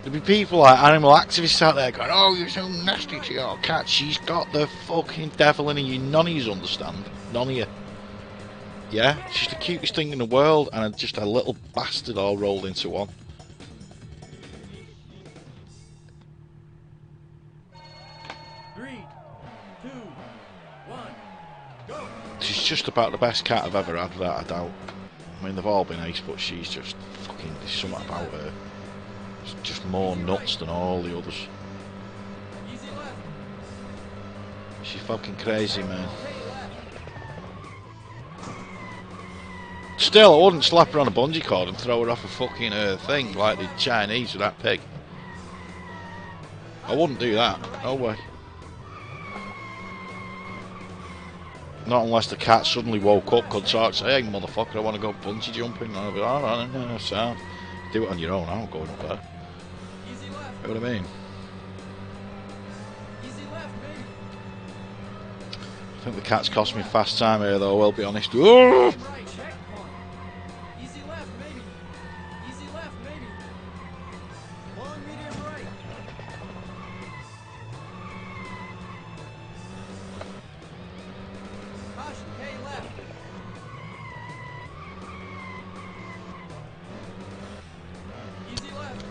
There'll be people like animal activists out there going, oh, you're so nasty to your cat. She's got the fucking devil in her. You none of you understand. None of you. Yeah? She's the cutest thing in the world and just a little bastard all rolled into one. 3, 2, 1, go! She's just about the best cat I've ever had, without a doubt. I mean, they've all been ace, but she's just fucking, there's something about her. It's just more nuts than all the others. Easy left. She's fucking crazy, man. Still, I wouldn't slap her on a bungee cord and throw her off a fucking thing like the Chinese with that pig. I wouldn't do that. No way. Not unless the cat suddenly woke up, could start saying, hey, motherfucker, I want to go bungee jumping. And I'll be like, alright, no, sound. Do it on your own, I'm not going up there. Easy left. You know what I mean? Easy left, baby. I think the cat's cost me fast time here, though, I'll be honest. Ooh! Right, check one. Easy left, maybe. Easy left, maybe. Long, medium, right. Caution, K left. Easy left.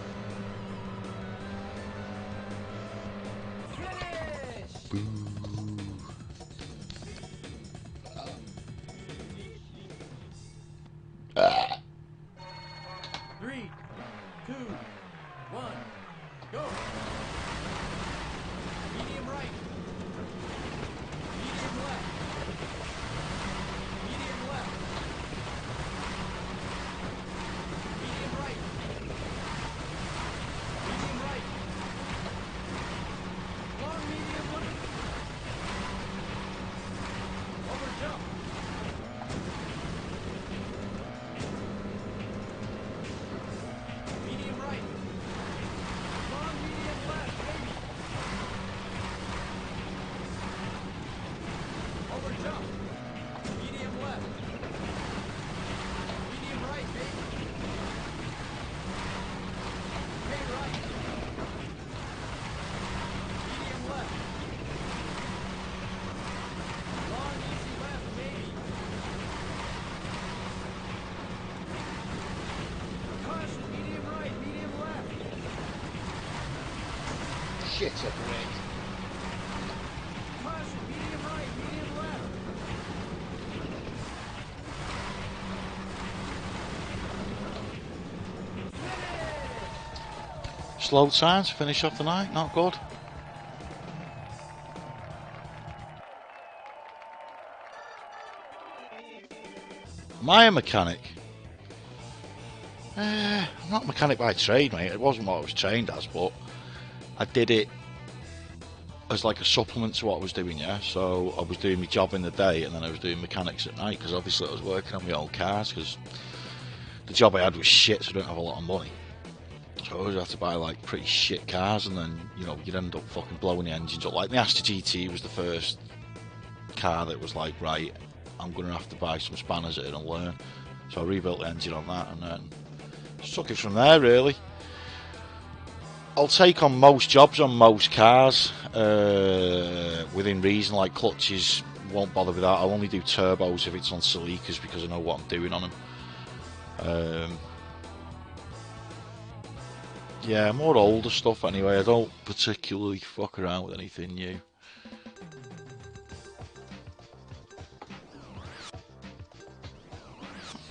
Finish! Three, 2, 1, go! Medium right. Medium left. Medium left. Medium right. Medium right. Long medium left. Over jump. Medium right. Long medium left, baby. Over jump. Medium left. Medium right, baby. Okay, right. Medium left. Long easy left, baby. Caution, medium right, medium left. Shit, I break. Caution, medium right, medium left. Finish! Slow time to finish off the night, not good. Am I a mechanic? I'm not a mechanic by trade, mate. It wasn't what I was trained as, but I did it as like a supplement to what I was doing, yeah? So I was doing my job in the day and then I was doing mechanics at night, because obviously I was working on my own cars, because the job I had was shit, so I didn't have a lot of money. So I always had to buy like pretty shit cars, and then, you know, you'd end up fucking blowing the engines up. Like the Astra GT was the first car that was like, right, I'm going to have to buy some spanners in and learn. So I rebuilt the engine on that and then just took it from there, really. I'll take on most jobs on most cars within reason, like clutches, won't bother with that. I'll only do turbos if it's on Celicas, because I know what I'm doing on them. Yeah, more older stuff anyway. I don't particularly fuck around with anything new.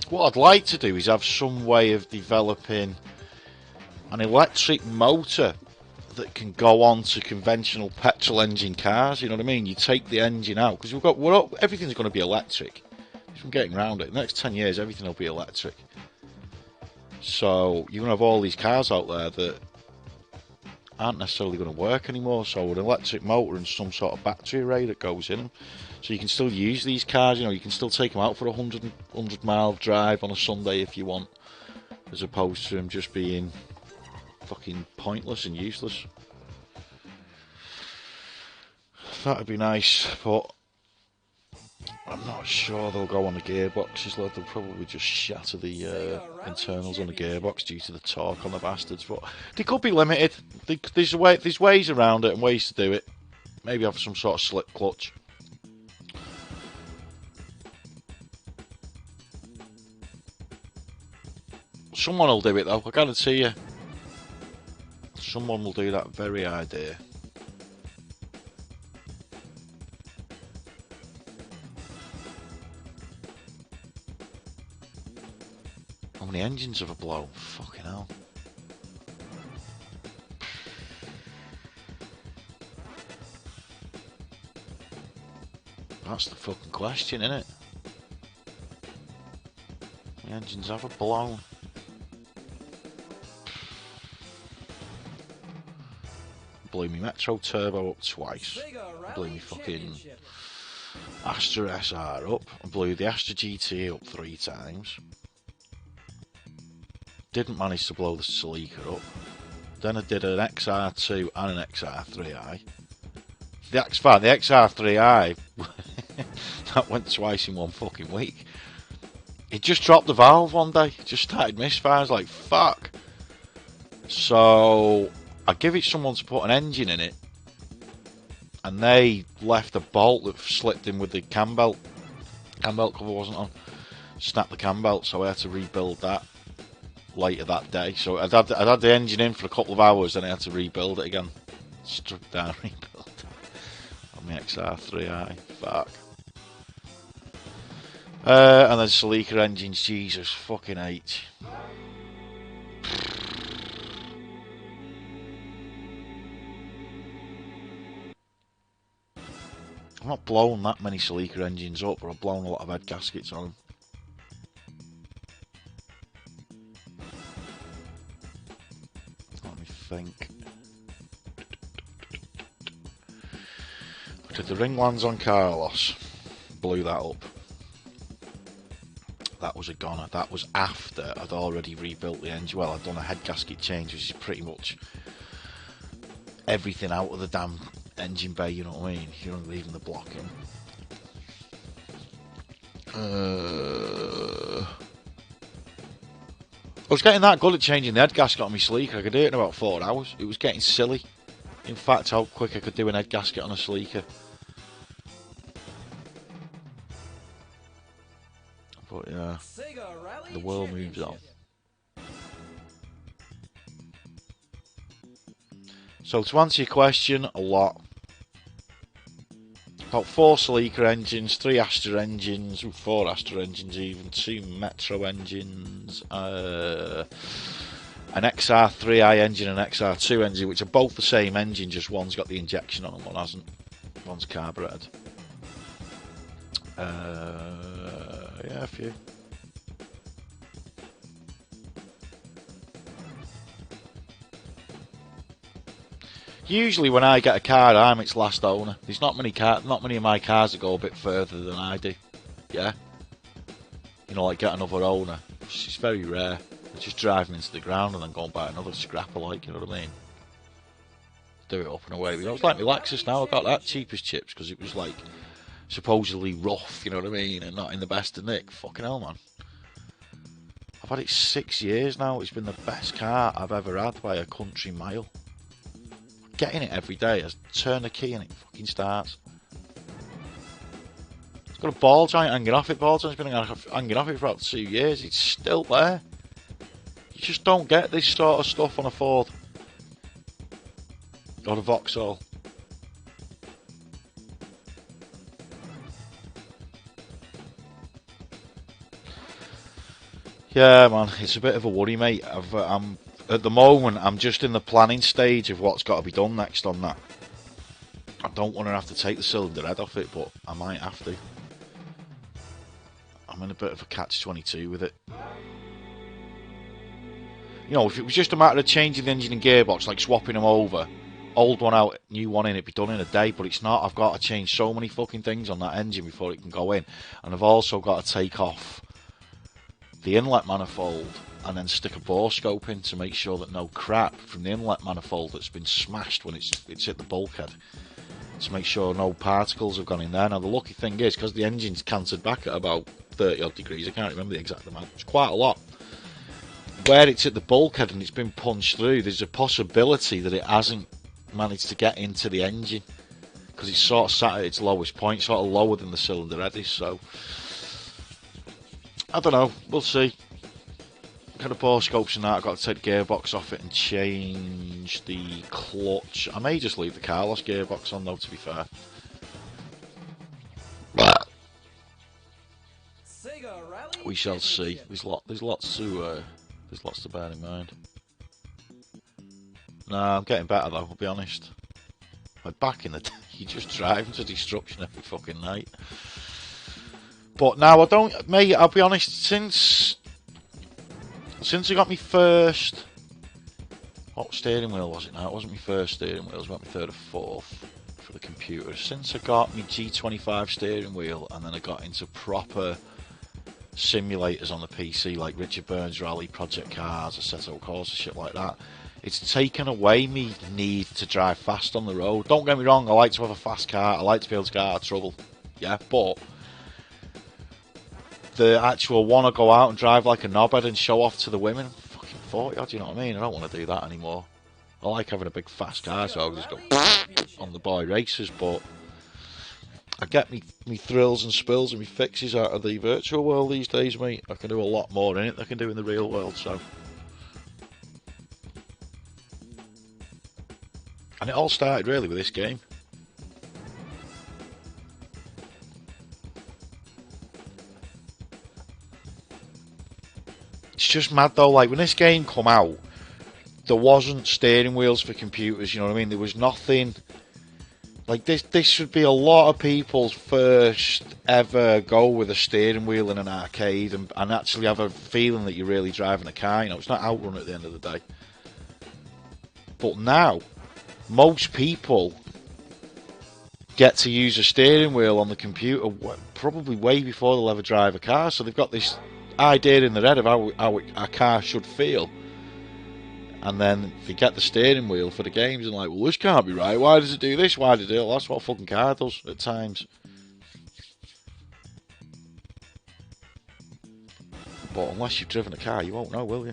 What I'd like to do is have some way of developing an electric motor that can go on to conventional petrol engine cars. You know what I mean? You take the engine out, because everything's going to be electric. If I'm getting around it, in the next 10 years, everything will be electric. So you're going to have all these cars out there that aren't necessarily going to work anymore. So an electric motor and some sort of battery array that goes in them, so you can still use these cars. You know, you can still take them out for a 100-mile drive on a Sunday if you want, as opposed to them just being fucking pointless and useless. That'd be nice, but I'm not sure they'll go on the gearboxes. Like, they'll probably just shatter the internals on the gearbox due to the torque on the bastards. But they could be limited. There's ways around it and ways to do it. Maybe have some sort of slip clutch. Someone will do it though, I guarantee you. Someone will do that very idea. How many engines have I blown? Fucking hell. That's the fucking question, innit? How many engines have I blown? Blew me Metro Turbo up twice. Blew me fucking Astra SR up. I blew the Astra GT up 3 times. Didn't manage to blow the Celica up. Then I did an XR2 and an XR3i. The XR3i, that went twice in one fucking week. It just dropped the valve one day. It just started misfire. I was like, fuck. So I give it someone to put an engine in it, and they left a bolt that slipped in with the cam belt. Cam belt cover wasn't on. Snapped the cam belt, so I had to rebuild that later that day. So I'd had the engine in for a couple of hours, then I had to rebuild it again. Struck down, rebuild on the XR3i. Fuck. And then Celica engines, Jesus fucking H. I've not blown that many Celica engines up, but I've blown a lot of head gaskets on them. Let me think. I did the ring lands on Carlos, blew that up. That was a goner. That was after I'd already rebuilt the engine. Well, I'd done a head gasket change, which is pretty much everything out of the damn engine bay, you know what I mean? You're only leaving the block in. I was getting that good at changing the head gasket on my Celica. I could do it in about 4 hours. It was getting silly. In fact, how quick I could do an head gasket on a Celica. But yeah, the world moves on. So to answer your question, a lot. About 4 Celica engines, 3 Astra engines, 4 Astra engines even, 2 Metro engines, an XR3i engine and an XR2 engine, which are both the same engine, just one's got the injection on and one hasn't. One's carburetted. Yeah, a few. Usually when I get a car, I'm its last owner. There's not many of my cars that go a bit further than I do. Yeah? You know, like get another owner. It's very rare. I just drive them into the ground and then go and buy another scrapper, like, you know what I mean? Do it up and away. It's like my Lexus now. I got that cheap as chips because it was like supposedly rough, you know what I mean, and not in the best of nick. Fucking hell, man. I've had it 6 years now. It's been the best car I've ever had by a country mile. Getting it every day. I turn the key and it fucking starts. It's got a ball joint hanging off it. Ball joint's been hanging off it for about 2 years. It's still there. You just don't get this sort of stuff on a Ford or a Vauxhall. Yeah, man, it's a bit of a worry, mate. At the moment, I'm just in the planning stage of what's got to be done next on that. I don't want to have to take the cylinder head off it, but I might have to. I'm in a bit of a catch-22 with it. You know, if it was just a matter of changing the engine and gearbox, like swapping them over, old one out, new one in, it'd be done in a day, but it's not. I've got to change so many fucking things on that engine before it can go in. And I've also got to take off the inlet manifold and then stick a bore scope in to make sure that no crap from the inlet manifold that's been smashed when it's hit the bulkhead, to make sure no particles have gone in there. Now the lucky thing is, because the engine's canted back at about 30 odd degrees, I can't remember the exact amount, it's quite a lot. Where it's at the bulkhead and it's been punched through, there's a possibility that it hasn't managed to get into the engine, because it's sort of sat at its lowest point, sort of lower than the cylinder head is. So I don't know, we'll see. Kind of bore scopes and that. I've got to take the gearbox off it and change the clutch. I may just leave the Carlos gearbox on though, to be fair. SEGA RALLY We shall see. Championship. There's lots to bear in mind. Nah, I'm getting better though, I'll be honest. Like back in the day, you just drive to destruction every fucking night. But now I don't, mate, I'll be honest, since I got my first, what steering wheel was it now? It wasn't my first steering wheel, it was about my third or fourth for the computer. Since I got my G29 steering wheel and then I got into proper simulators on the PC like Richard Burns Rally, Project Cars, Assetto Corsa, shit like that, it's taken away me need to drive fast on the road. Don't get me wrong, I like to have a fast car, I like to be able to get out of trouble, yeah, but the actual want to go out and drive like a knobhead and show off to the women, I'm fucking 40 odd, you know what I mean? I don't want to do that anymore. I like having a big fast car, so I'll just go on the boy races, but I get me thrills and spills and me fixes out of the virtual world these days, mate. I can do a lot more in it than I can do in the real world, so. And it all started really with this game. It's just mad though, like when this game come out, there wasn't steering wheels for computers, you know what I mean? There was nothing. Like this should be a lot of people's first ever go with a steering wheel in an arcade and actually have a feeling that you're really driving a car, you know, it's not Outrun at the end of the day. But now, most people get to use a steering wheel on the computer probably way before they'll ever drive a car, so they've got this idea in their head of how a car should feel, and then they get the steering wheel for the games and like, well, this can't be right, why does it do this, why does it do that? That's what a fucking car does at times. But unless you've driven a car, you won't know, will you?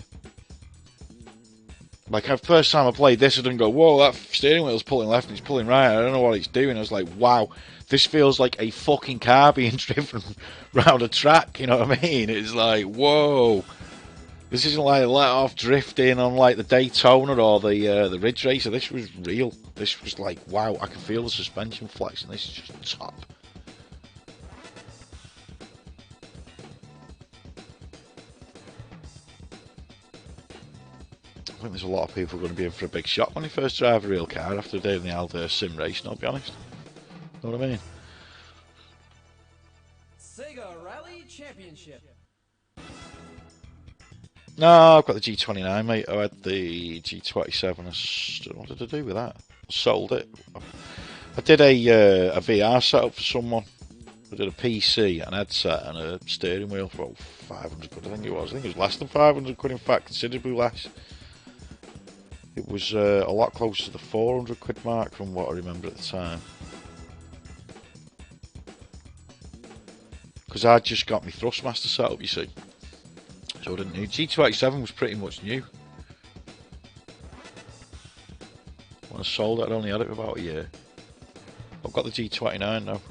Like, the first time I played this, I didn't go, whoa, that steering wheel's pulling left and it's pulling right, I don't know what it's doing. I was like, wow, this feels like a fucking car being driven round a track, you know what I mean? It's like, whoa, this isn't like let off drifting on like the Daytona or the Ridge Racer. This was real. This was like, wow, I can feel the suspension flexing. This is just top. I think there's a lot of people going to be in for a big shock when they first drive a real car after a day in the old sim racing, I'll be honest. You know what I mean? SEGA RALLY Championship. No, I've got the G29, mate. I had the G27. What did I do with that? I sold it. I did a VR setup for someone. I did a PC, an headset, and a steering wheel for about 500 quid, I think it was. I think it was less than 500 quid, in fact, considerably less. It was a lot closer to the 400 quid mark from what I remember at the time. Because I'd just got my Thrustmaster set up, you see. So I didn't need. G27 was pretty much new. When I sold it, I'd only had it for about a year. I've got the G29 now.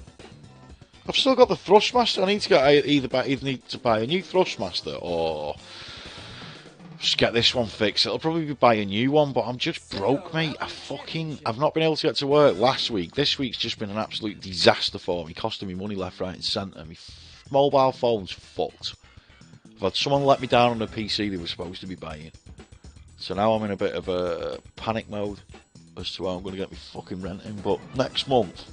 I've still got the Thrustmaster. I need to get either need to buy a new Thrustmaster or just get this one fixed. It'll probably be buy a new one, but I'm just broke, mate. I've not been able to get to work last week. This week's just been an absolute disaster for me, costing me money left, right, and centre. My mobile phone's fucked. I've had someone let me down on the PC they were supposed to be buying. So now I'm in a bit of a panic mode as to how I'm going to get my fucking rent in. But next month,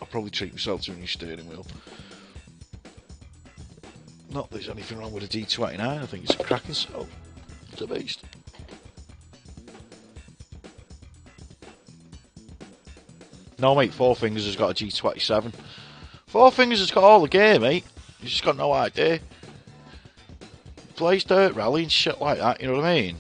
I'll probably treat myself to a new steering wheel. Not that there's anything wrong with a D29, I think it's a cracking setup. It's a beast. No, mate, Four Fingers has got a G27. Four Fingers has got all the gear, mate. He's just got no idea. He plays Dirt Rally and shit like that, you know what I mean?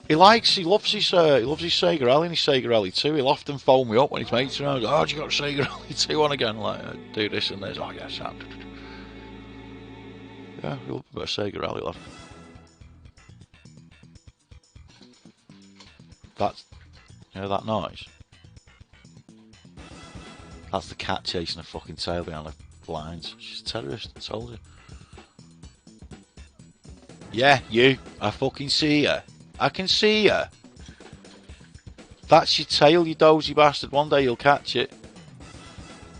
He loves his Sega Rally and his Sega Rally 2. He'll often phone me up when his mates are around. Oh, do you got a Sega Rally 2 on again? Like, do this and this. Oh, yeah, Sam. Yeah, we'll put a Sega Rally, lad. That's, you know that noise? That's the cat chasing a fucking tail behind the lines. She's a terrorist, I told you. Yeah, you. I fucking see her. I can see her. That's your tail, you dozy bastard. One day you'll catch it.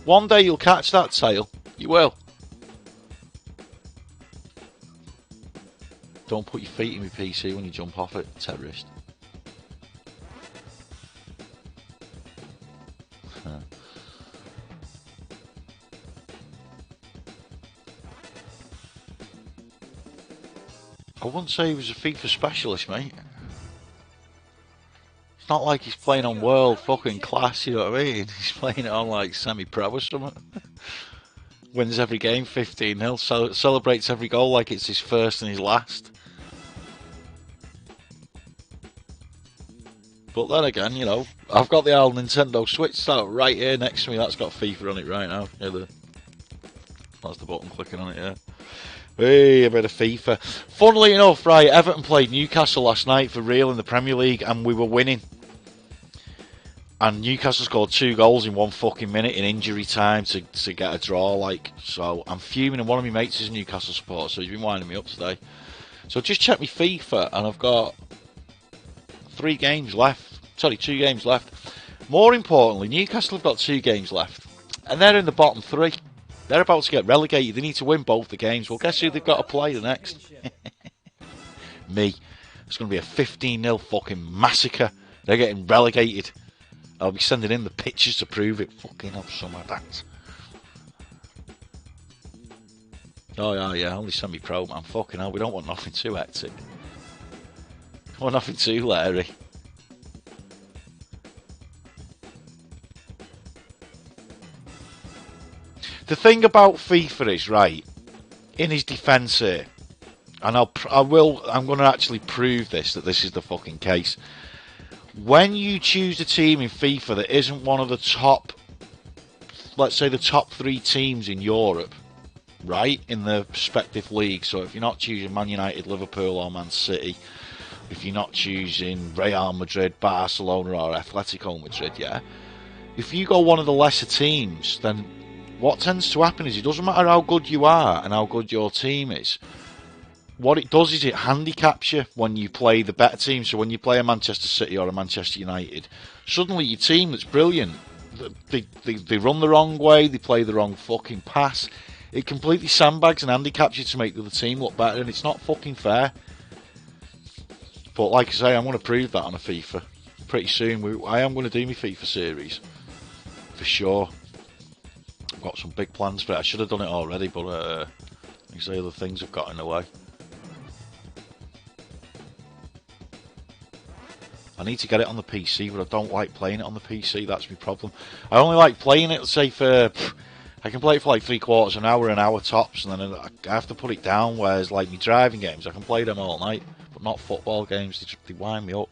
One day you'll catch that tail. You will. Don't put your feet in my PC when you jump off it, terrorist. I wouldn't say he was a FIFA specialist, mate. It's not like he's playing on world fucking class, you know what I mean? He's playing it on like semi-pro or something. Wins every game 15-0, celebrates every goal like it's his first and his last. But then again, you know, I've got the old Nintendo Switch set right here next to me. That's got FIFA on it right now. Yeah, that's the button clicking on it, yeah. Hey, a bit of FIFA. Funnily enough, right, Everton played Newcastle last night for real in the Premier League, and we were winning. And Newcastle scored 2 goals in 1 fucking minute in injury time to get a draw, like. So I'm fuming, and one of my mates is a Newcastle supporter, so he's been winding me up today. So just check my FIFA, and I've got 3 games left. Sorry, 2 games left. More importantly, Newcastle have got 2 games left, and they're in the bottom 3. They're about to get relegated. They need to win both the games. Well, guess who they've got to play the next? Me. It's going to be a 15-0 fucking massacre. They're getting relegated. I'll be sending in the pictures to prove it. Fucking up some of that. Oh, yeah, only semi-pro, man. Fucking hell, we don't want nothing too hectic. We want nothing too Larry. The thing about FIFA is, right, in his defence here, and I'm going to actually prove this, that this is the fucking case. When you choose a team in FIFA that isn't one of the top, let's say the top 3 teams in Europe, right, in the respective leagues, so if you're not choosing Man United, Liverpool or Man City, if you're not choosing Real Madrid, Barcelona or Atletico Madrid, yeah, if you go one of the lesser teams, then what tends to happen is it doesn't matter how good you are and how good your team is. What it does is it handicaps you when you play the better team. So when you play a Manchester City or a Manchester United, suddenly your team that's brilliant, they run the wrong way, they play the wrong fucking pass. It completely sandbags and handicaps you to make the other team look better, and it's not fucking fair. But like I say, I'm going to prove that on a FIFA pretty soon. I am going to do my FIFA series for sure. I've got some big plans for it. I should have done it already, but like I say, other things have got in the way. I need to get it on the PC, but I don't like playing it on the PC. That's my problem. I only like playing it, say, I can play it for like 3/4 an hour tops, and then I have to put it down. Whereas, like, my driving games, I can play them all night, but not football games. They wind me up.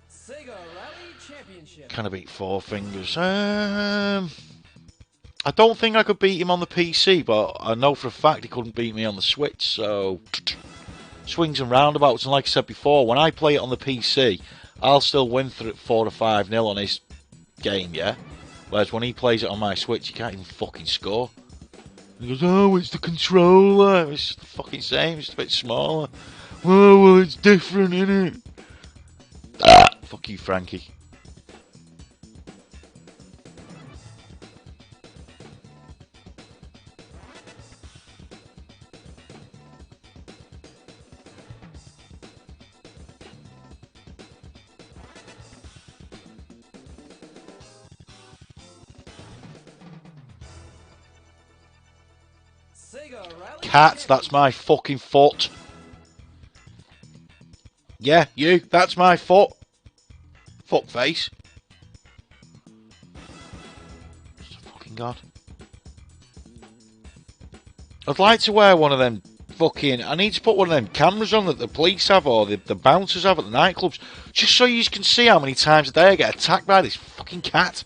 SEGA RALLY Championship. Can I beat Four Fingers? I don't think I could beat him on the PC, but I know for a fact he couldn't beat me on the Switch, so swings and roundabouts. And like I said before, when I play it on the PC, I'll still win 4 or 5-0 on his game, yeah? Whereas when he plays it on my Switch, he can't even fucking score. He goes, oh, it's the controller. It's just the fucking same, it's just a bit smaller. Oh, well, it's different, innit? Fuck you, Frankie. SEGA RALLY Cat, that's my fucking foot. Yeah, you. That's my foot. Fuck face. Just a fucking god. I'd like to wear one of them fucking... I need to put one of them cameras on that the police have or the bouncers have at the nightclubs. Just so you can see how many times a day I get attacked by this fucking cat.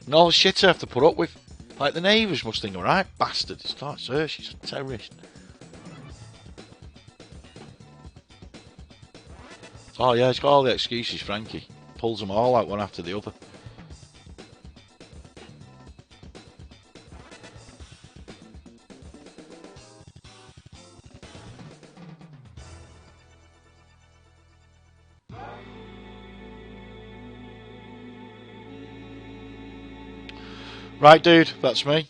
And all the shit I have to put up with. Like the neighbours must think, alright, bastard. It's not her, she's a terrorist. Oh yeah, he's got all the excuses, Frankie. Pulls them all out one after the other. Right, dude, that's me.